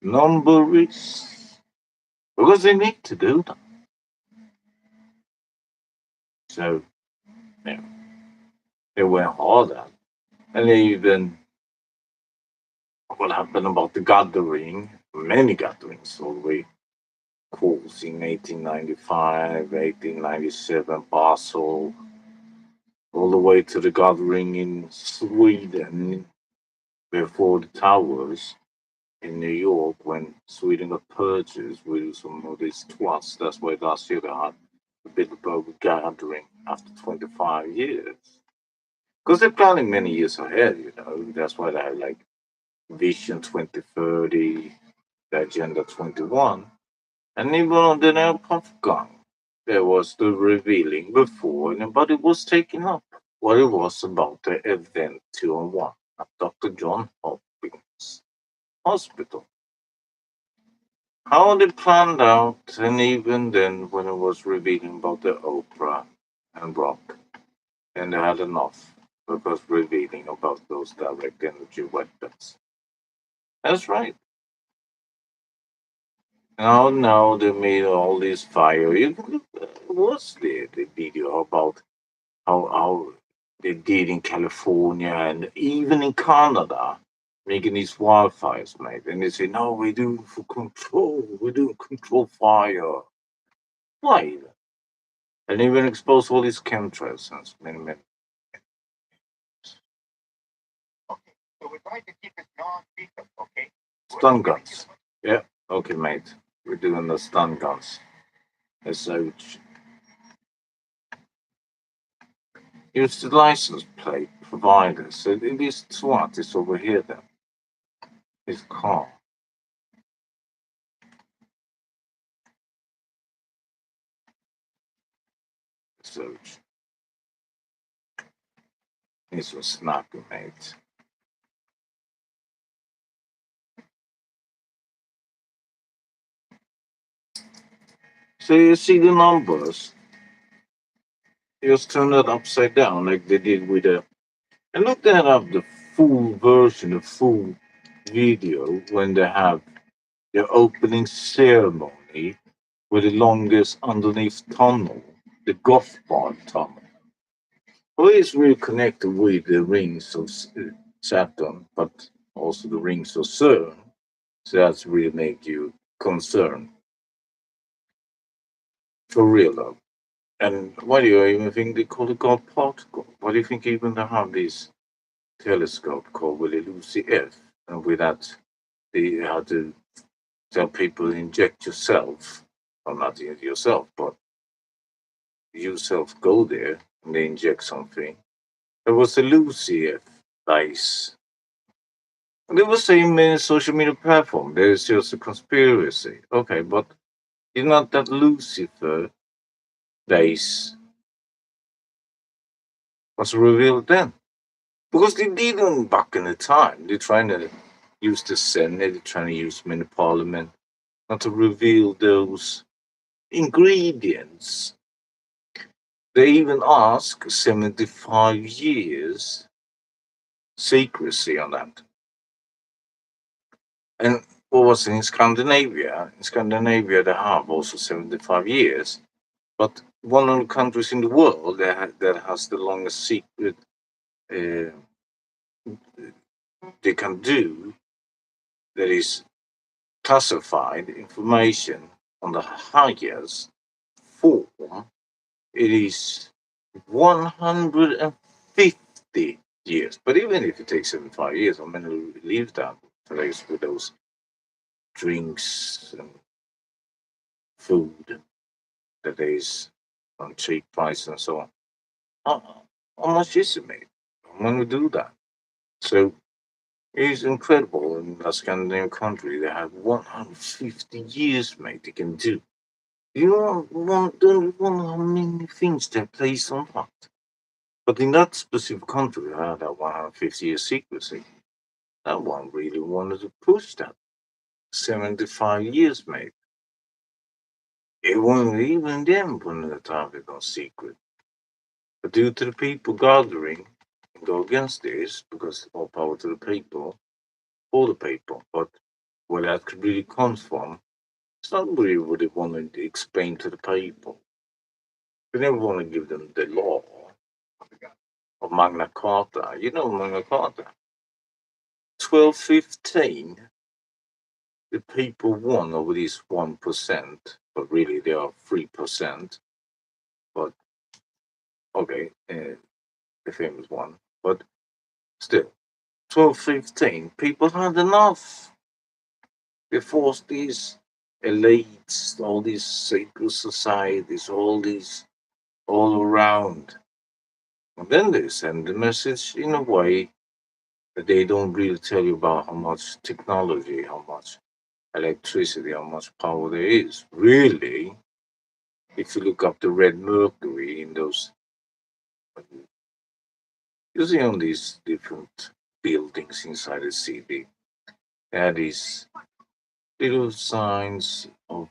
S2: numbers, because they need to do that. So yeah, they went hard at. And they even what happened about the gathering, many gatherings all the way calls in 1895, 1897, Basel, all the way to the gathering in Sweden before the towers in New York when Sweden got purchased with some of these twats. That's why last year they had a bit of a gathering after 25 years. Because they're planning many years ahead, you know. That's why they have like Vision 2030. the Agenda 21, and even on the aircraft gun. There was the revealing before anybody was taken up what it was about the event 201 at Dr. John Hopkins Hospital. How they planned out, and even then, when it was revealing about the opera and rock, and they had enough because revealing about those direct energy weapons. That's right. Now they made all this fire. You can look, what's the video about how they did in California and even in Canada, making these wildfires, mate. And they say, no, we do it for control. We do control fire. Why? And even expose all these chemtrails since many.
S1: Okay, so we're going to keep it non-lethal, okay?
S2: Stun guns. Yeah, okay, mate. We're doing the stun guns. So use the license plate provider. So this SWAT is over here then. His car. Search. This was snappy, mate. So you see the numbers. Just turn it upside down like they did with the. And look that up the full version, the full video when they have the opening ceremony with the longest underneath tunnel, the Gothbard tunnel. Well, it's really connected with the rings of Saturn, but also the rings of CERN. So that's really make you concerned. For real though. And why do you even think they call it God particle? Why do you think even they have this telescope called with the Lucy F? And with that, they had to tell people inject yourself, or not yourself, but yourself go there and they inject something. There was a Lucy F dice. And they were saying many social media platform. There's just a conspiracy. Okay, but it's not that Lucifer dice was revealed then. Because they didn't back in the time. They're trying to use the Senate, they're trying to use them in the parliament, not to reveal those ingredients. They even ask 75 years secrecy on that. And what was in Scandinavia? In Scandinavia, they have also 75 years. But one of the countries in the world that has the longest secret uh, they can do that is classified information on the highest form, it is 150 years. But even if it takes 75 years, I'm going to leave that place with those drinks and food that is on cheap price and so on. How, how much is it made? I'm going to do that. So it's incredible in a Scandinavian country. They have 150 years, mate. They can do. Don't want how many things they place on that. But in that specific country, I had that 150 year secrecy. That one really wanted to push that. 75 years, mate. It wasn't even them putting the target on secret. But due to the people gathering and go against this, because all power to the people, for the people. But where that really comes from, it's not really what they want to explain to the people. They never want to give them the law of Magna Carta. You know Magna Carta. 1215, the people won over this 1%, but really they are 3%. But okay, the famous one. But still, 1215, people had enough. They forced these elites, all these secret societies, all these all around. And then they send the message in a way that they don't really tell you about how much technology, how much electricity, how much power there is. Really, if you look up the red mercury in those, you see on these different buildings inside the city, there are these little signs of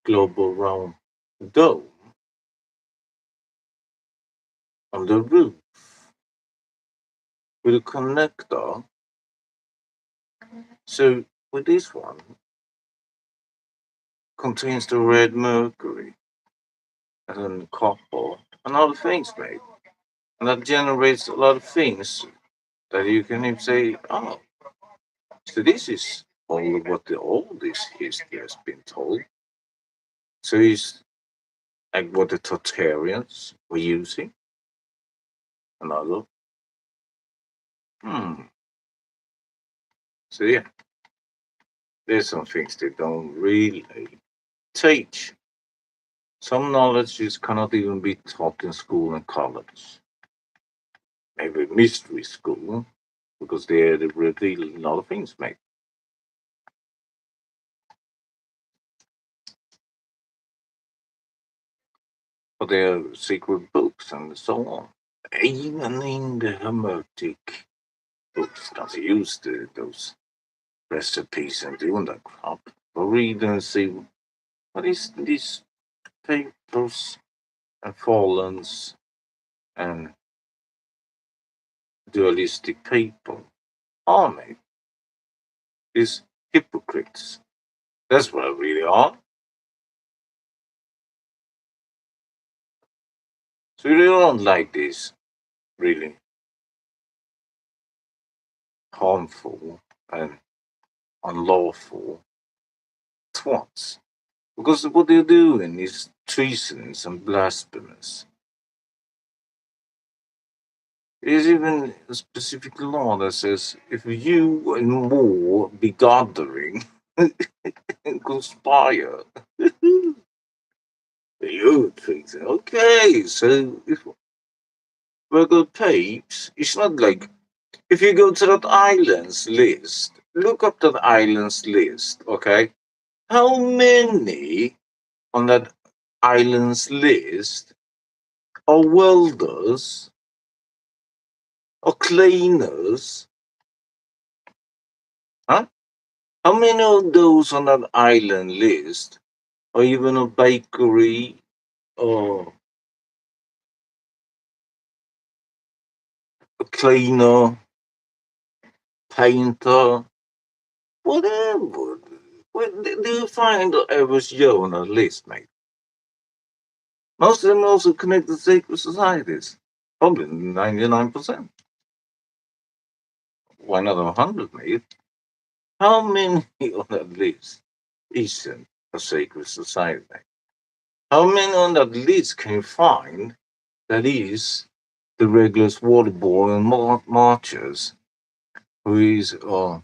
S2: global round dome on the roof with a connector. So with this one contains the red mercury and then copper and other things, mate. And that generates a lot of things that you can even say, oh, so this is all of what all this history has been told. So it's like what the Tartarians were using. Another. Hmm. So yeah, there's some things they don't really teach. Some knowledges cannot even be taught in school and college. Maybe mystery school, because they reveal a lot of things, mate. But they're secret books and so on. Even in the Hermetic books, don't use those recipes and doing that crap. But read and see what is these papers and fallens and dualistic people are, mate. These hypocrites. That's what I really are. So you don't like this really harmful and unlawful twats. Because what they're doing is treasonous and blasphemous. There's even a specific law that says if you and more be gathering and conspire, you think, okay, so if we're good papes, it's not like if you go to that islands list, look up that islands list, okay? How many on that islands list are welders or cleaners? Huh? How many of those on that island list are even a bakery or a cleaner, painter, whatever? Do you find the average Joe on that list, mate? Most of them also connect to secret societies. Probably 99%. Why not 100, mate? How many on that list isn't a secret society? How many on that list can you find that is the regular water boy and marchers who is a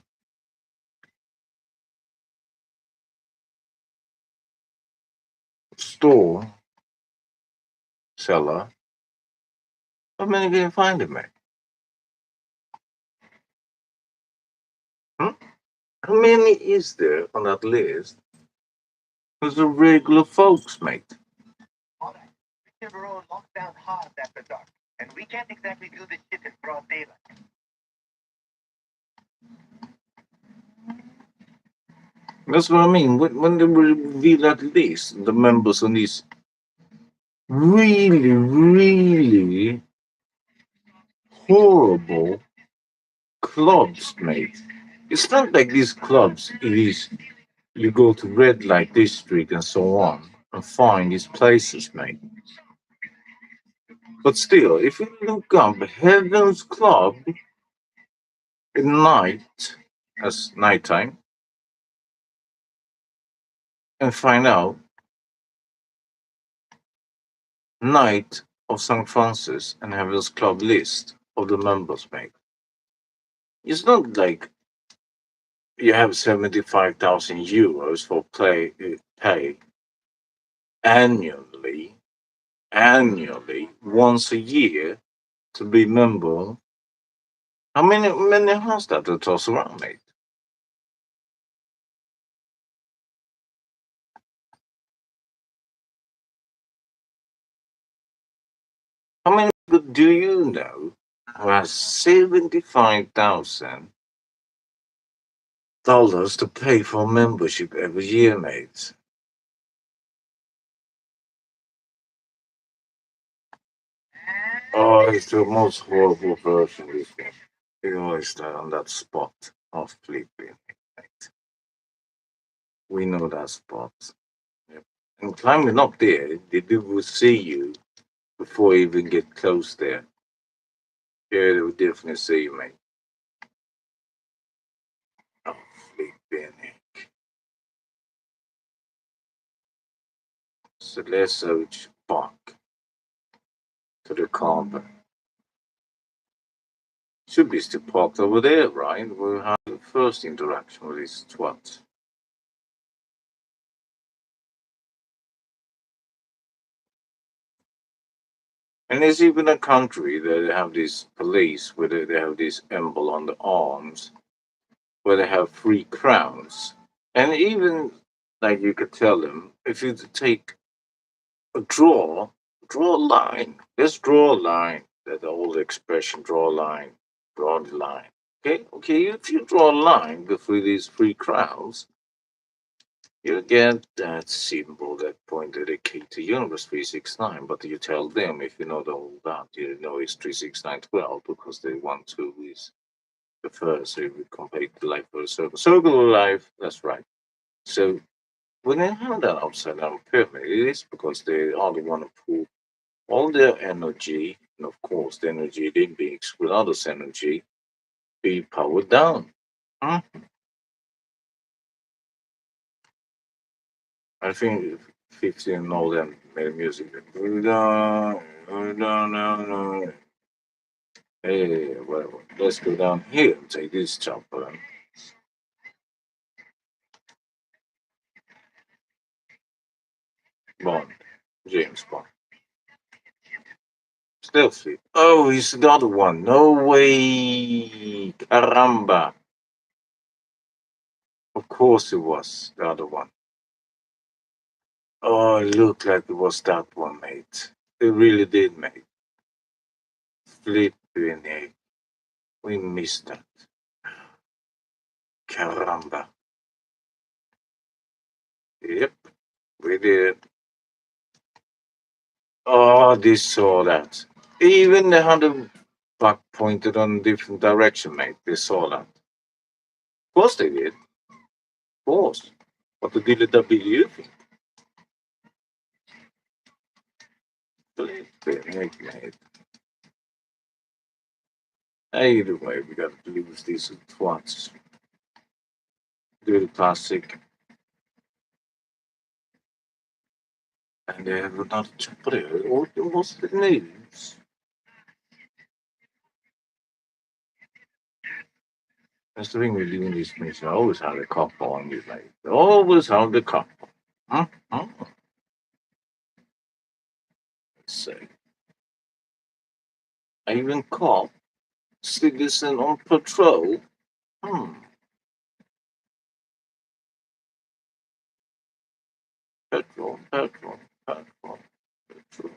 S2: store seller? How many can you find it, mate? Hmm? How many is there on that list who's the regular folks, mate?
S1: Alright. We're all locked down hard after dark, and we can't exactly do this shit in broad daylight.
S2: That's what I mean. When they reveal that list, the members on these really, really horrible clubs, mate. It's not like these clubs, it is you go to red light district and so on and find these places, mate. But still, if you look up Heaven's Club at night, as nighttime, and find out Night of St. Francis and Heaven's Club list of the members, mate. It's not like you have 75,000 euros for pay annually, once a year to be member. How many has that to toss around, mate? How many people do you know who has $75,000 to pay for membership every year, mate? Oh, it's the most horrible version, this one. You always start on that spot of sleeping, mate. We know that spot. Yep. And climbing up there, the dude will see you before you even get close there. Yeah, they will definitely see you, mate. Oh, sleeping. So let's search back to the carpet. Should be still parked over there, right? We'll have the first interaction with this twat. And there's even a country that they have this police where they have this emblem on the arms where they have 3 crowns. And even like you could tell them, if you take a draw a line. Let's draw a line. That old expression, draw a line, draw the line. Okay, if you draw a line between these 3 crowns, you get that symbol that pointed the key to universe 369, but you tell them if you know the whole that, you know it's 36912 because they want to is the first, so you compare the life for a circle. Circle of life, that's right. So when they have that upside down pyramid, it is because they are the one to pull all their energy, and of course the energy they mix with others' energy, be powered down. Hmm? I think 15 know them made music. No, no, no, no. Hey, well, let's go down here and take this chopper. Bond, James Bond. Still sleep. Oh, he's the other one. No way. Caramba. Of course it was the other one. Oh, it looked like it was that one, mate. It really did, mate. Flipping heck. We missed that. Caramba. Yep, we did. Oh, they saw that. Even they had the back pointed on different direction, mate. They saw that. Of course they did. Of course. What the DW think? Flipping heck, mate. Either way, we gotta lose these twats. Do the classic. And they have another chopper. What's the news? That's the thing with doing these things. I always have the cop on you, mate. Always have the cop. Huh? Huh? Let's see. Even cop, citizen on patrol. Hmm. Petrol, petrol, petrol, petrol.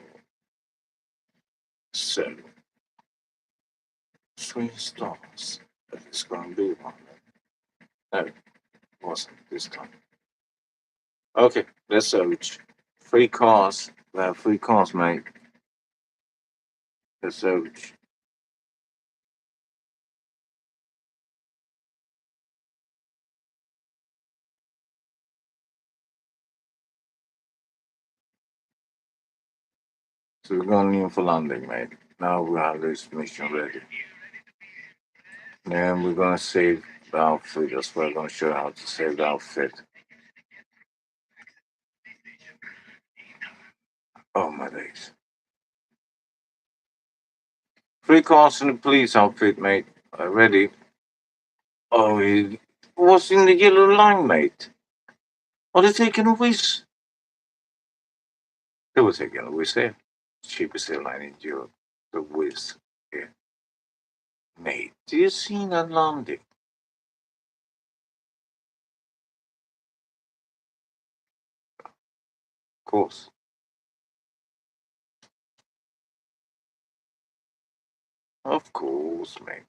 S2: So, 3 stars. That is going to be one. No, it wasn't this time. Okay, let's search. 3 cars. We have 3 cars, mate. Let's search. So we're going in for landing, mate. Now we have this mission ready. And we're gonna save the outfit. That's why I'm gonna show you how to save the outfit. Oh my days. 3 cars in the police outfit, mate. Ready? Oh, he was in the yellow line, mate. Are they taking a whiz? They were taking a whiz here. Cheapest airline in Europe. The whiz here. Mate, do you see that landing? Of course. Of course, mate.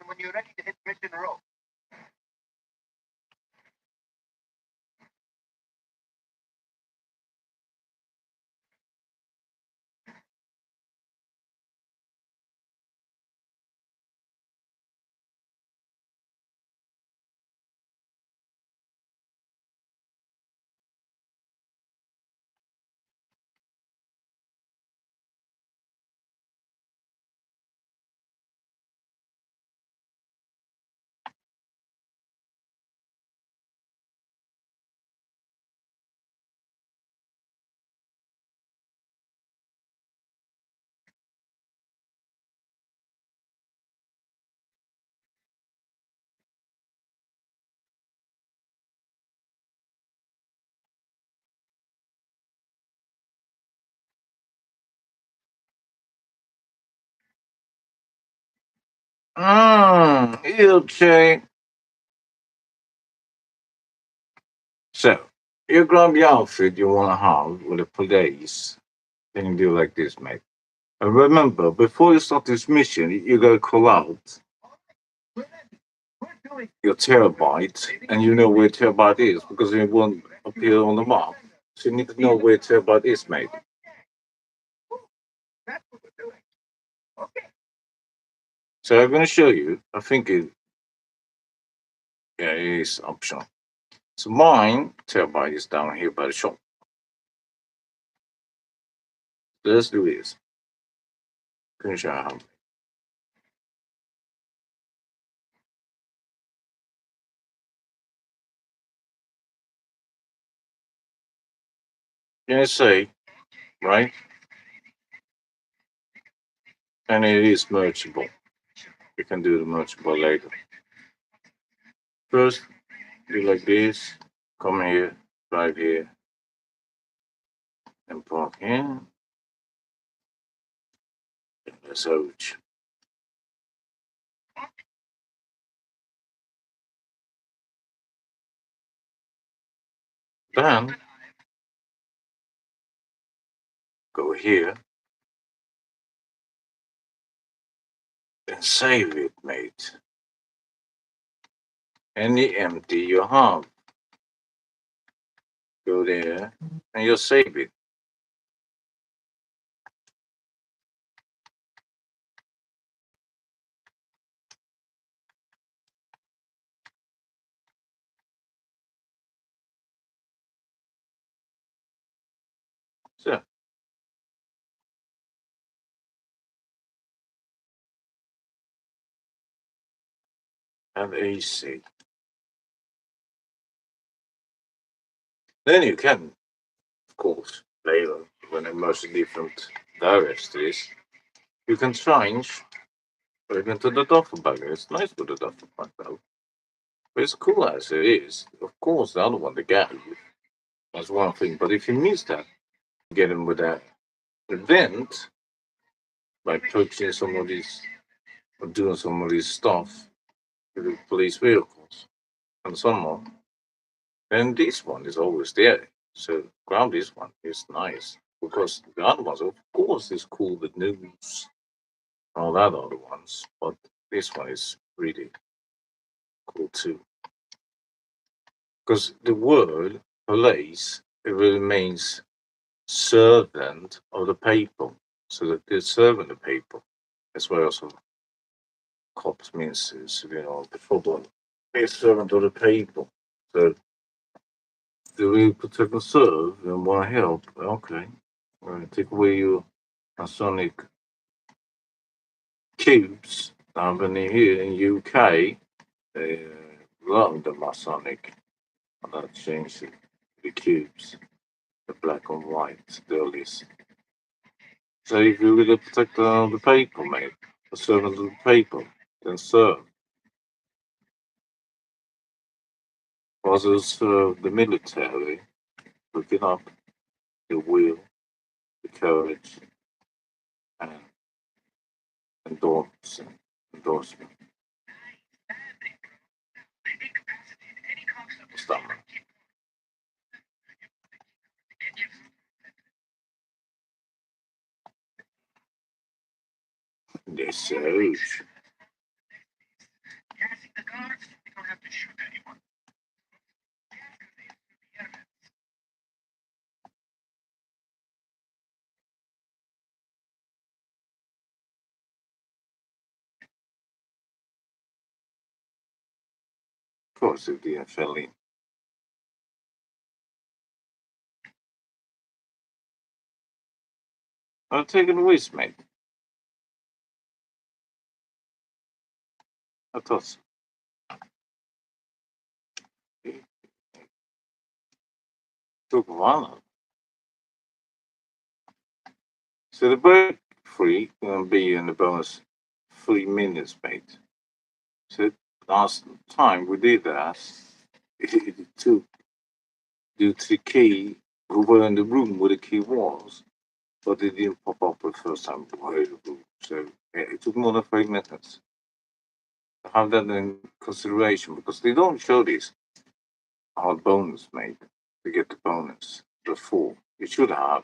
S1: When you're ready to hit mission row.
S2: Okay. So, you grab your outfit you want to have with the police, then you do like this, mate. And remember, before you start this mission, you gotta call out your terabyte, and you know where terabyte is because it won't appear on the map. So you need to know where terabyte is, mate.
S1: That's what we're doing. Okay.
S2: So I'm gonna show you. I think it is optional. So mine terabyte is down here by the shop. Let's do this. Can you show how? Can you see, right? And it is mergeable. You can do the mergeable later. First, do like this. Come here, drive here, and park here. That's huge. Then go here and save it, mate. Any empty you have. Go there and you'll save it. So, and AC. Then you can, of course, later, when a much different directories, you can change even to the duffel bag. It's nice with the duffel bag though. But it's cool as it is. Of course, the other one, the gap, that's one thing. But if you miss that, get him with that event by purchasing some of these or doing some of these stuff with the police vehicles and so on. And this one is always there. So grab this one. It's nice. Because the other ones, of course, is cool with news and all that other ones. But this one is really cool too. Because the word police it remains servant of the people. So that they're serving the people. That's why also cops means is, patrol. Be a servant of the people. So do we protect and serve and want to help? Okay. We're going to take away your Masonic cubes. Down in here in UK, they love the Masonic. And that changed the cubes. the black and white, the earliest. So if you really protect the paper, mate, the servant of the paper, then serve. Others serve the military, looking up the will, the courage, and endorsement. Stammer. This huge. Of course, it didn't fell in. I'll take it with, mate. I thought so. It took a while. So the break free will be in the bonus 3 minutes, mate. So last time we did that, it took due to the key. We were in the room where the key was, but it didn't pop up the first time we were in the room. So yeah, it took more than 3 minutes. Have that in consideration because they don't show this how bonus made to get the bonus before. You should have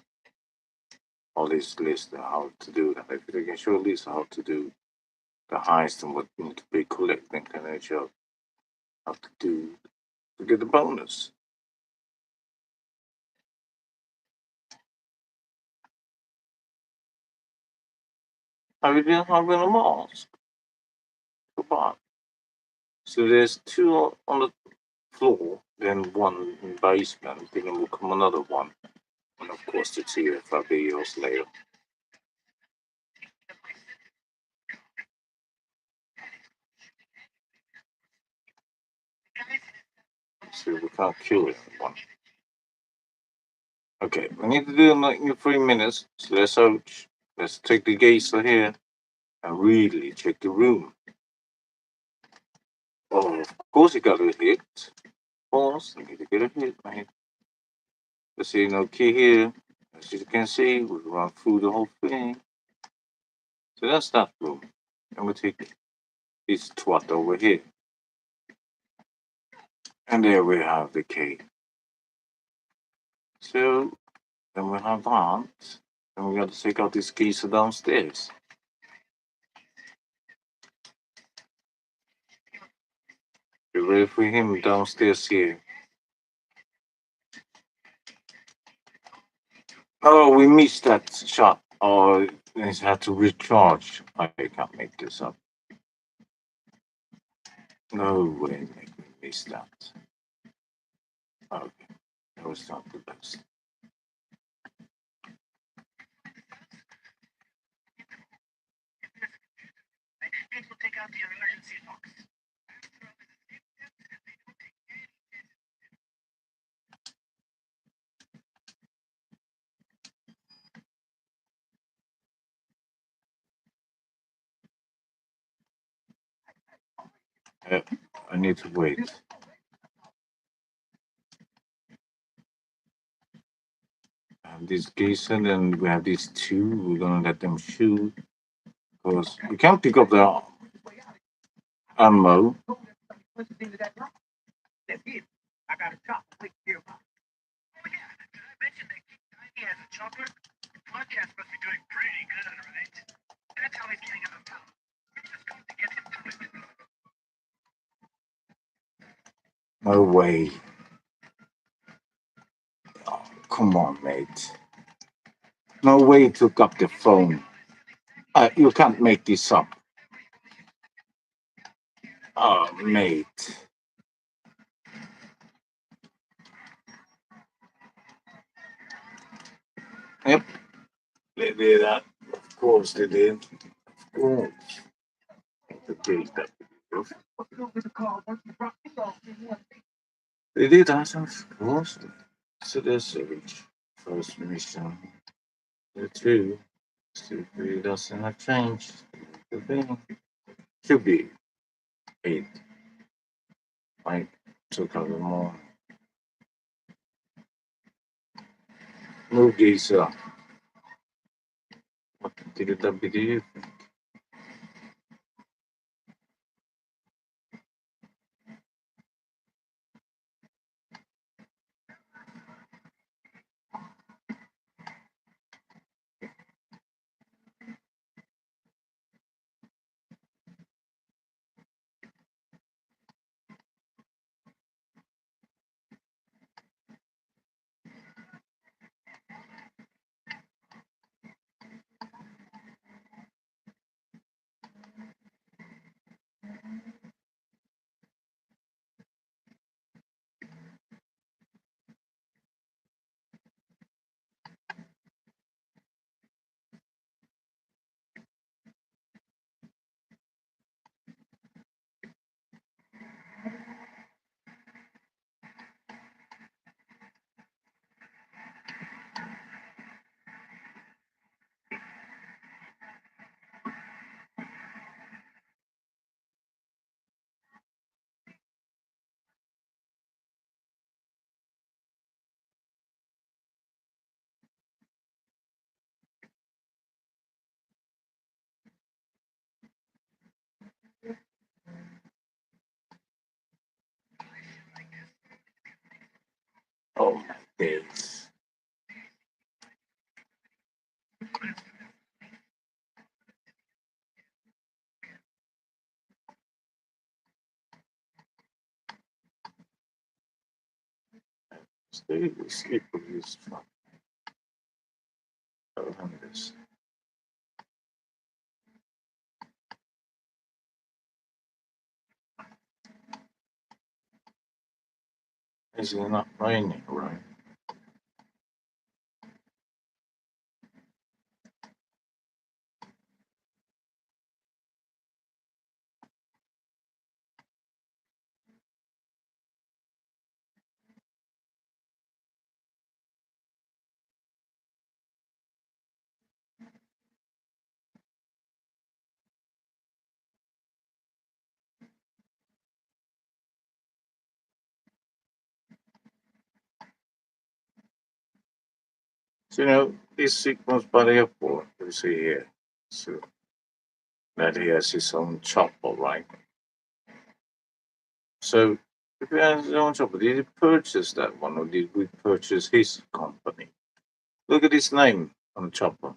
S2: all this list of how to do that. If they can show a list how to do the highest and what need to be collecting, can they show how to do to get the bonus? I didn't have any mask. Goodbye. So there's two on the floor, then one in basement, then will come another one. And of course the two FIBs later. So we can't kill anyone. Okay, we need to do it like in 3 minutes. So let's take the geyser here and really check the room. Oh, of course you got a hit. Of course, you need to get a hit, mate. Let's see, no key here. As you can see, we run through the whole thing. So that's that room. And we take this twat over here. And there we have the key. So then we have that. And we got to take out this geyser downstairs. We're ready for him downstairs here. Oh, we missed that shot. Oh, it had to recharge. I can't make this up. No way, make me miss that. Okay, that was not the best. I need to wait. I have this Jason and we have these two. We're gonna let them shoot because we can't pick up the ammo. No way. Oh, come on, mate. No way he took up the phone. You can't make this up. Oh, mate. Yep, they did that. Of course they did. Of course. The case that they did that, of course. So there's a reach. first mission. The two still 3 doesn't have changed. The thing should be 8. Like, took a little more. Move geezer. What did that be to you? Oh my days. Stay sleep with this fuck. Horrendous. Is it not raining, right? So, this sequence by the airport, you see here. So, that he has his own chopper, right? So, if he has his own chopper, did he purchase that one or did we purchase his company? Look at his name on the chopper.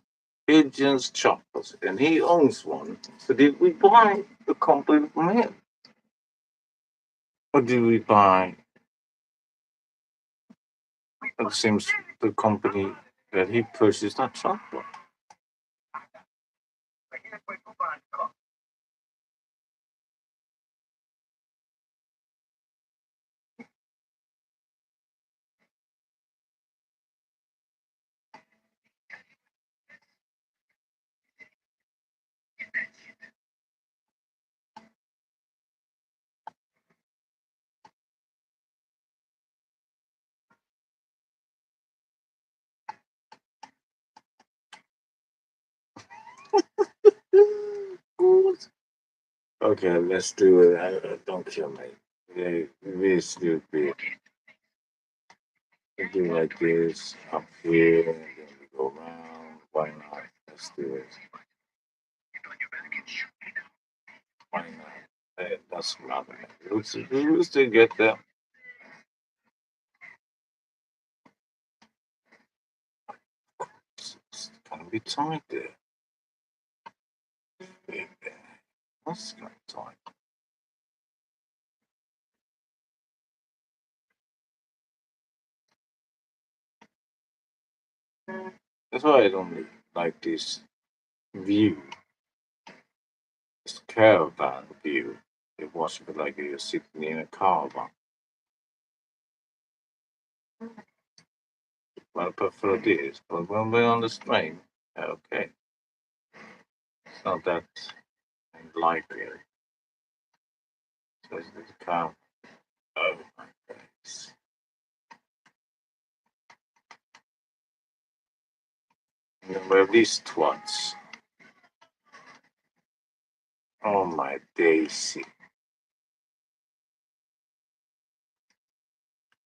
S2: Pigeons Choppers, and he owns one. So, did we buy the company from him? Or did we buy, it seems, the company that he purchased that chopper? Good. Okay, let's do it. Don't kill me. Yeah, really stupid. We do like this up here, and then we go around. Why not? Let's do it. Why not? That's rather. Who's to get that? It's gonna be tight there. What's gonna be tight? That's why I don't like this view, this caravan view. It was like you're sitting in a caravan. Well, I prefer this, but when we're on the train, okay, it's not that likely. So it's the car. Oh my goodness. Where these twats? Oh my daisy.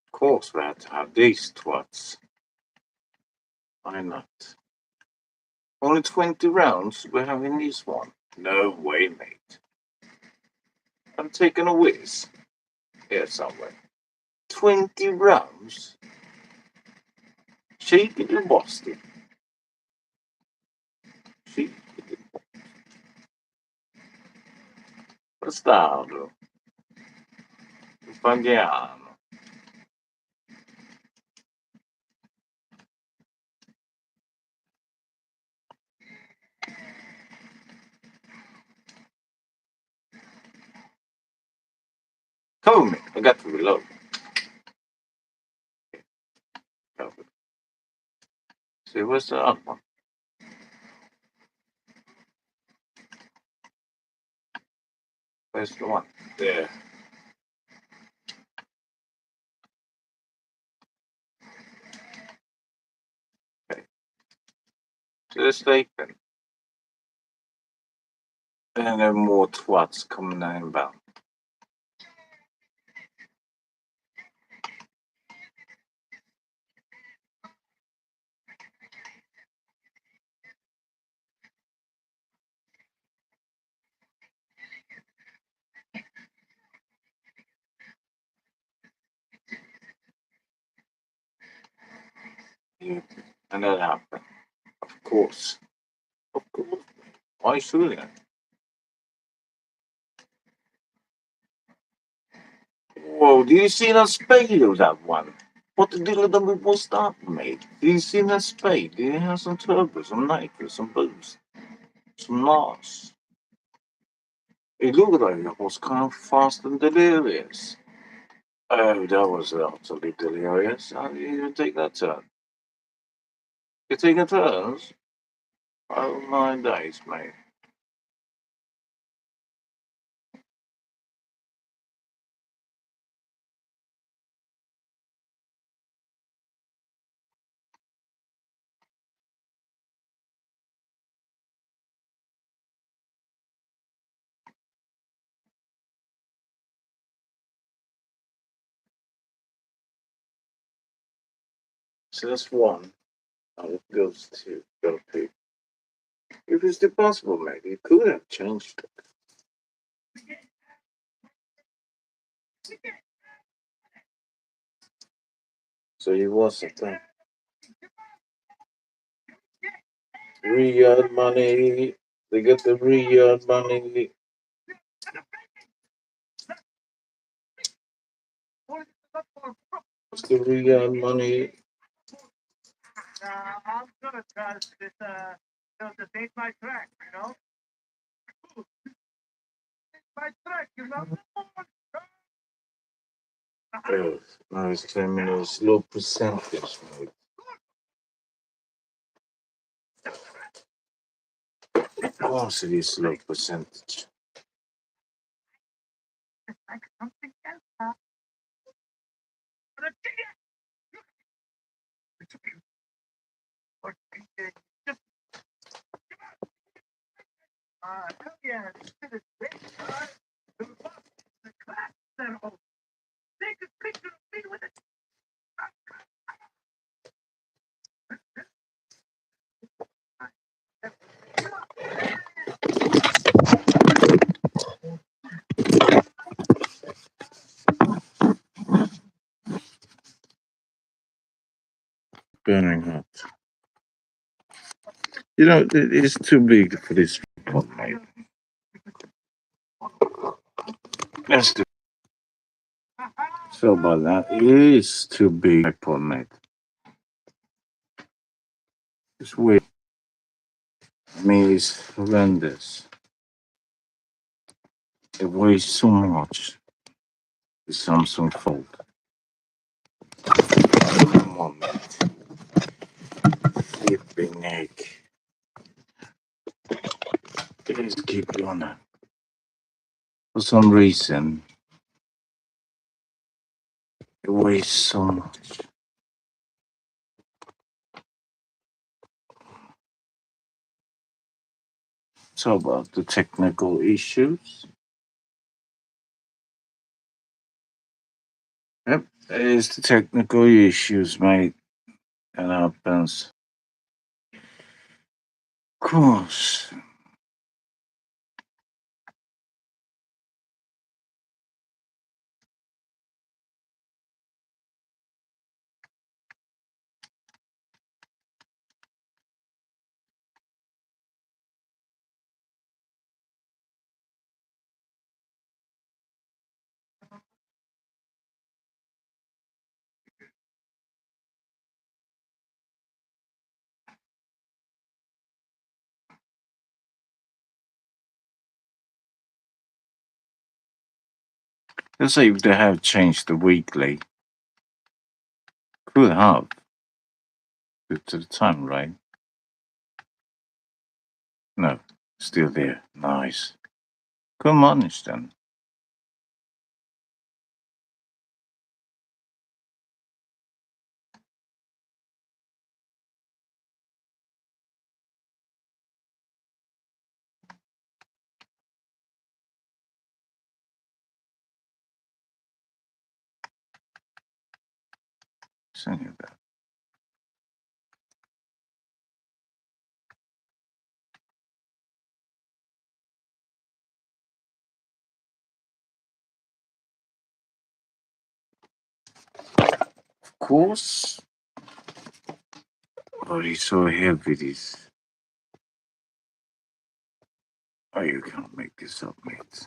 S2: Of course we had to have these twats. Why not? Only 20 rounds we're having this one. No way, mate. I'm taking a whiz. Here somewhere. 20 rounds? Shake it in Boston. Shake it in Bastardo. Italiano. Cover me. I got to reload. Cover. See, where's the other one? Where's the one? There. Okay. So they're sleeping. And there are more twats coming inbound. Yeah. And that happened. Of course. Of course. Why shouldn't I? Whoa, do you see that spade of that one? What the deal with them was that, mate? Do you see that spade? Did it have some turbo, some nitro, some boost, some NOS? It looked like it was kind of fast and delirious. Oh, that was utterly delirious. How do you even take that turn? You're taking turns? Oh, 9 days, mate. So that's one. Now it goes to go to. If it's possible, mate, you could have changed it. So it was a thing. Riyadh money. They get the Riyadh money. What's the Riyadh money?
S1: I'm gonna try to take my track, you know? My track, you know?
S2: Oh, now it's claiming a slow percentage, mate. Of course it is low percentage.
S1: Like something else, huh? But it's okay. But, just, hell yeah, this shit is big, the boss, the class, that whole, take a picture of me with it.
S2: Burning hot. You know, it's too big for this one, mate. Let's do. So about that, it is too big, mate. It's weird. I mean, it's horrendous. It weighs so much. The Samsung Fold. Come on, mate. Flipping egg. Let's keep on it. For some reason, it weighs so much. So about the technical issues. Yep, it's the technical issues, mate. It happens. Of course. Let's say if they have changed the weekly, could have due to the time, right? No, still there. Nice. Good manage then. Send you that. Of course. Oh, it's so heavy, this. Oh, you can't make this up, mate.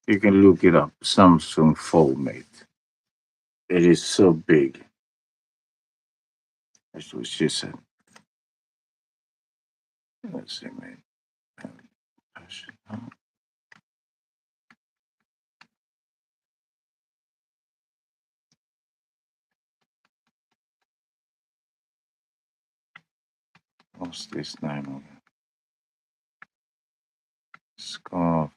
S2: You can look it up. Samsung Fold, mate. It is so big. That's what she said. Let's see, mate. What's this name? Scarf.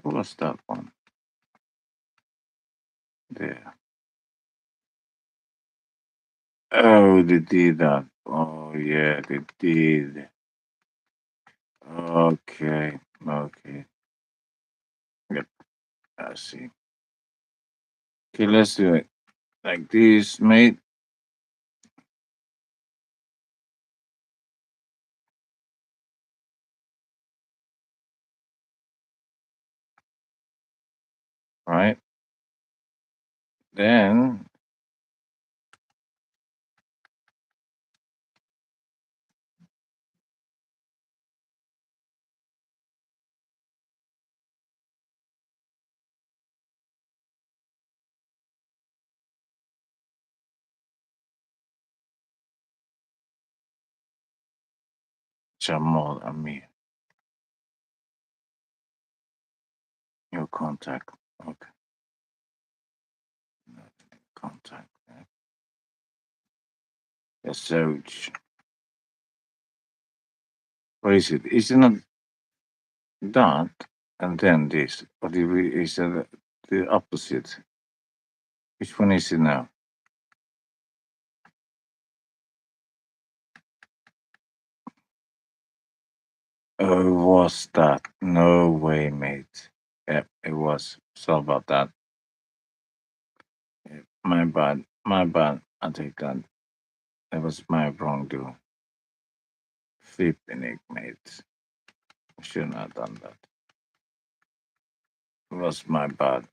S2: What's that one? There. Oh, they did that. Oh, yeah, they did. Okay. Okay. Yep. I see. Okay, let's do it like this, mate. Right. Then Jamal Amir. Your contact. Okay. Contact. Yes, so what is it? Is it not that and then this? Or is it the opposite? Which one is it now? Oh, was that? No way, mate. Yep, it was. Sorry about that. Yep, my bad. My bad. I take that. It was my wrongdoing. flipping it, mate. I shouldn't have done that. It was my bad.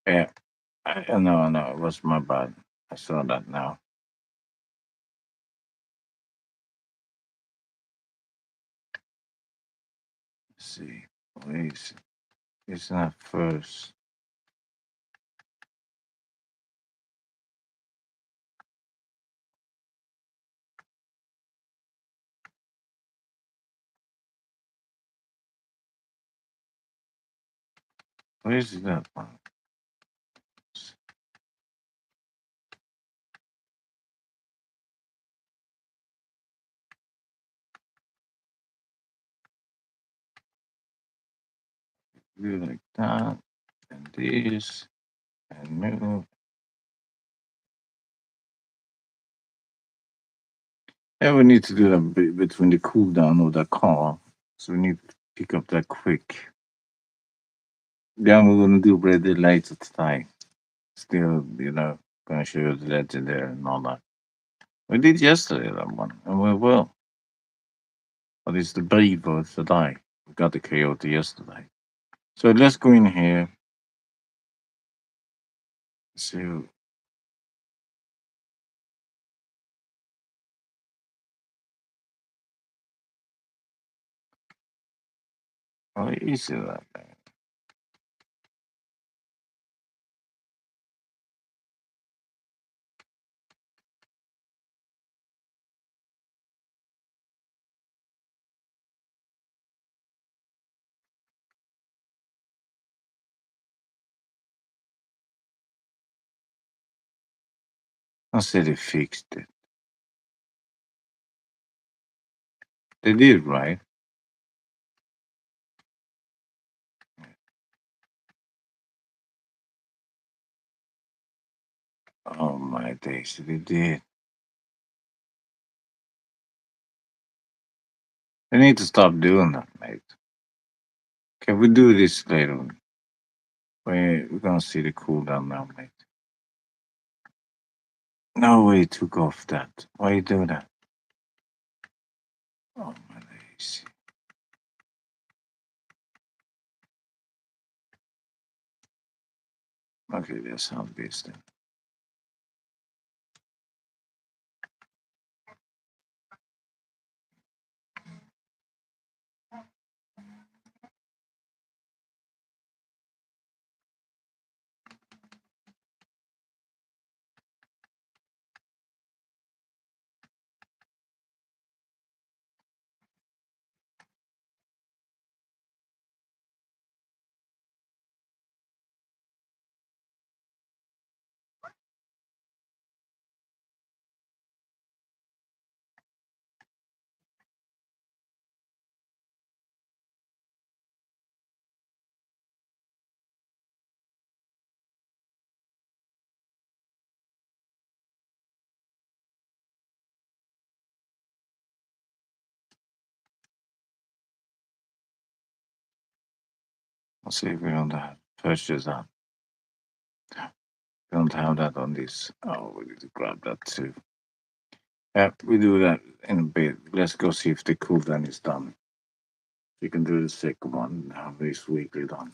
S2: Yeah, no, it was my bad. I saw that now. Let's see, please. It's not first. Where is that one? Do like that, and this, and move. Yeah, we need to do that between the cooldown of the car. So we need to pick up that quick. Then we're gonna do ready later today. Still, gonna show you the legendary and all that. We did yesterday that one, and we will. But it's the beaver today. We got the coyote yesterday. So let's go in here. So how easy that thing. I said they fixed it. They did, right? Oh my days, they did. They need to stop doing that, mate. Can we do this later? We're gonna see the cooldown now, mate. No way took off that. Why you do that? Oh my days. Okay, that's how it is then. Let's see if we don't have purchase that. We don't have that on this. Oh, we need to grab that too. Yeah, we do that in a bit. Let's go see if the cooldown is done. We can do the second one, have this weekly done.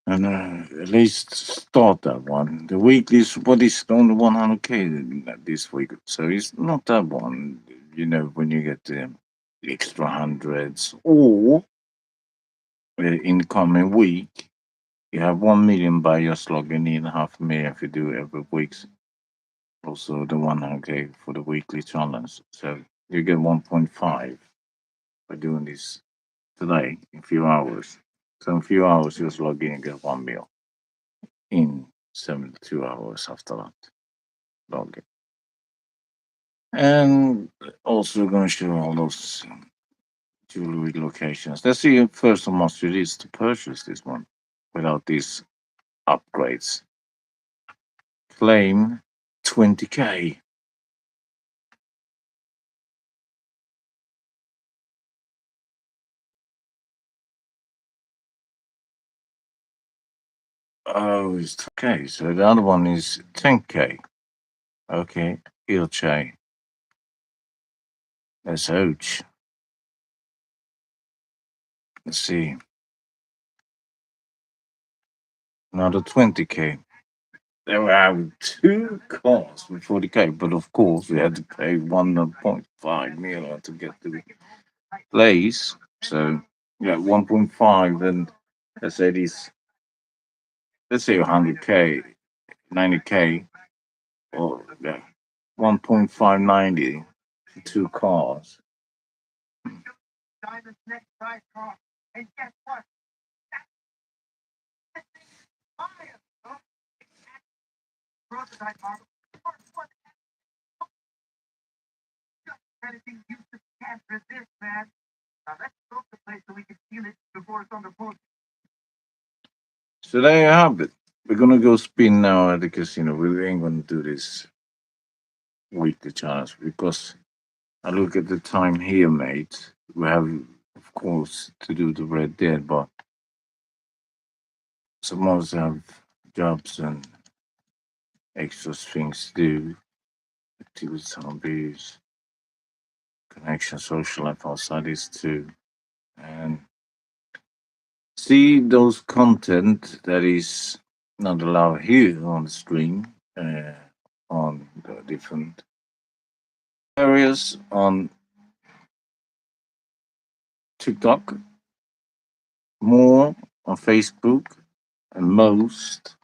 S2: And at least start that one. The weekly is what is only 100k this week. So it's not that one, when you get the extra hundreds. Or in the coming week, you have 1 million by just logging in, 500,000 if you do it every week. Also the 100k for the weekly challenge. So you get 1.5 by doing this today in a few hours. So in a few hours, you just log in and get 1 mil in 72 hours after that. Log in. And also going to show all those jewelry locations. Let's see if first how much it is to purchase this one without these upgrades. Claim 20k. Oh, it's okay. So the other one is 10K. Okay, ilce. That's huge. Let's see. Another 20K. There were two cars with 40K, but of course we had to pay 1.5 million to get the place. So yeah, 1.5 and let's say these, let's say 100K, 90K, or yeah, 1.590 for two cars. So there you have it. We're gonna go spin now at the casino. We ain't gonna do this weekly challenge because I look at the time here, mate. We have, of course, to do the Red Dead, but some of us have jobs and extra things to do, activities, hobbies, connection, social life outside this too, and see those content that is not allowed here on the stream, on the different areas on TikTok, more on Facebook, and most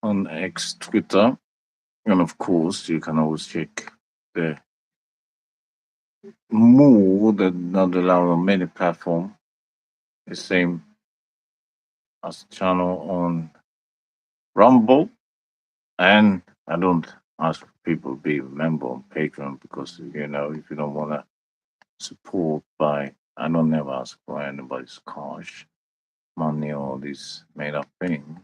S2: on X Twitter. And of course, you can always check the more that not allowed on many platforms. The same as the channel on Rumble. And I don't ask people to be a member on Patreon because if you don't want to support by, I don't never ask for anybody's cash, money, or this made up thing.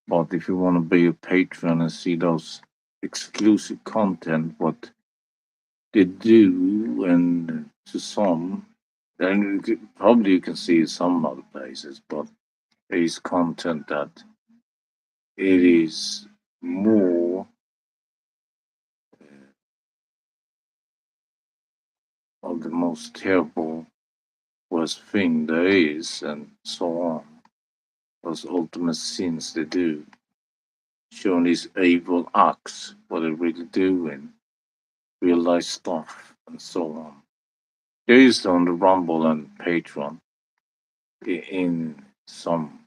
S2: But if you want to be a patron and see those exclusive content, what they do, and to some, then probably you can see some other places, but there is content that it is more of the most terrible, worst thing there is, and so on. Those ultimate sins they do, showing these evil acts, what they're really doing, real life stuff, and so on. There is on the Rumble and Patreon in some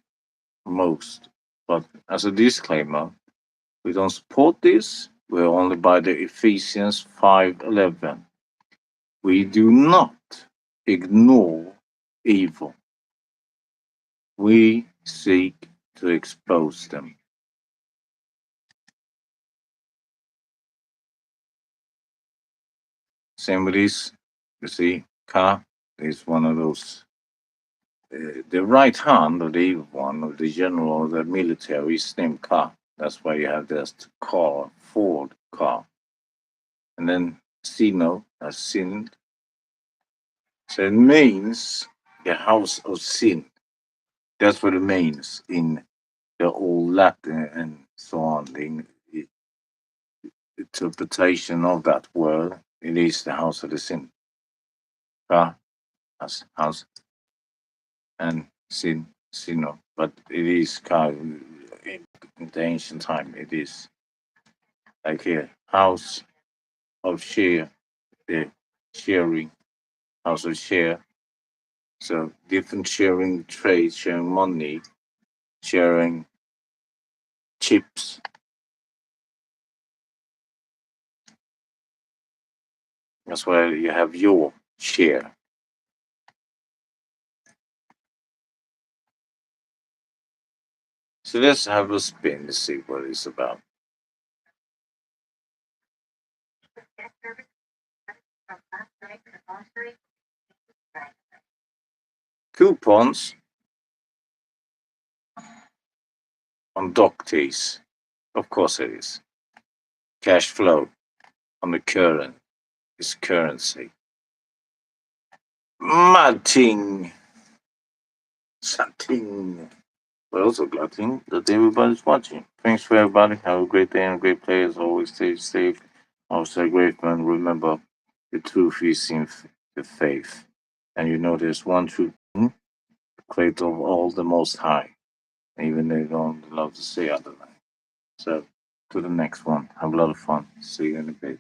S2: most, but as a disclaimer, we don't support this. We're only by the Ephesians 5:11. We do not ignore evil. We seek to expose them. Same with this. You see, Ka is one of those. The right hand of the evil one, of the general of the military, is named Ka. That's why you have this car, Ford car. And then Sino, as sin. So it means the house of sin. That's what it means in the old Latin and so on. The interpretation of that word, it is the house of the sin. Ka as house and sin, sino. But it is Ka in the ancient time. It is like here, house of share, the sharing, house of share. So different sharing trade, sharing money, sharing chips. That's why you have your share. So let's have a spin to see what it's about. Coupons on dock teas. Of course it is. Cash flow on the current is currency. Mad ting. Something. We're also glad that everybody's watching. Thanks for everybody. Have a great day and a great play. As always, stay safe. Also, great man. Remember, the truth is in the faith. And you know there's one truth, creator of all the most high. Even they don't love to say otherwise. So, to the next one. Have a lot of fun. See you in a bit.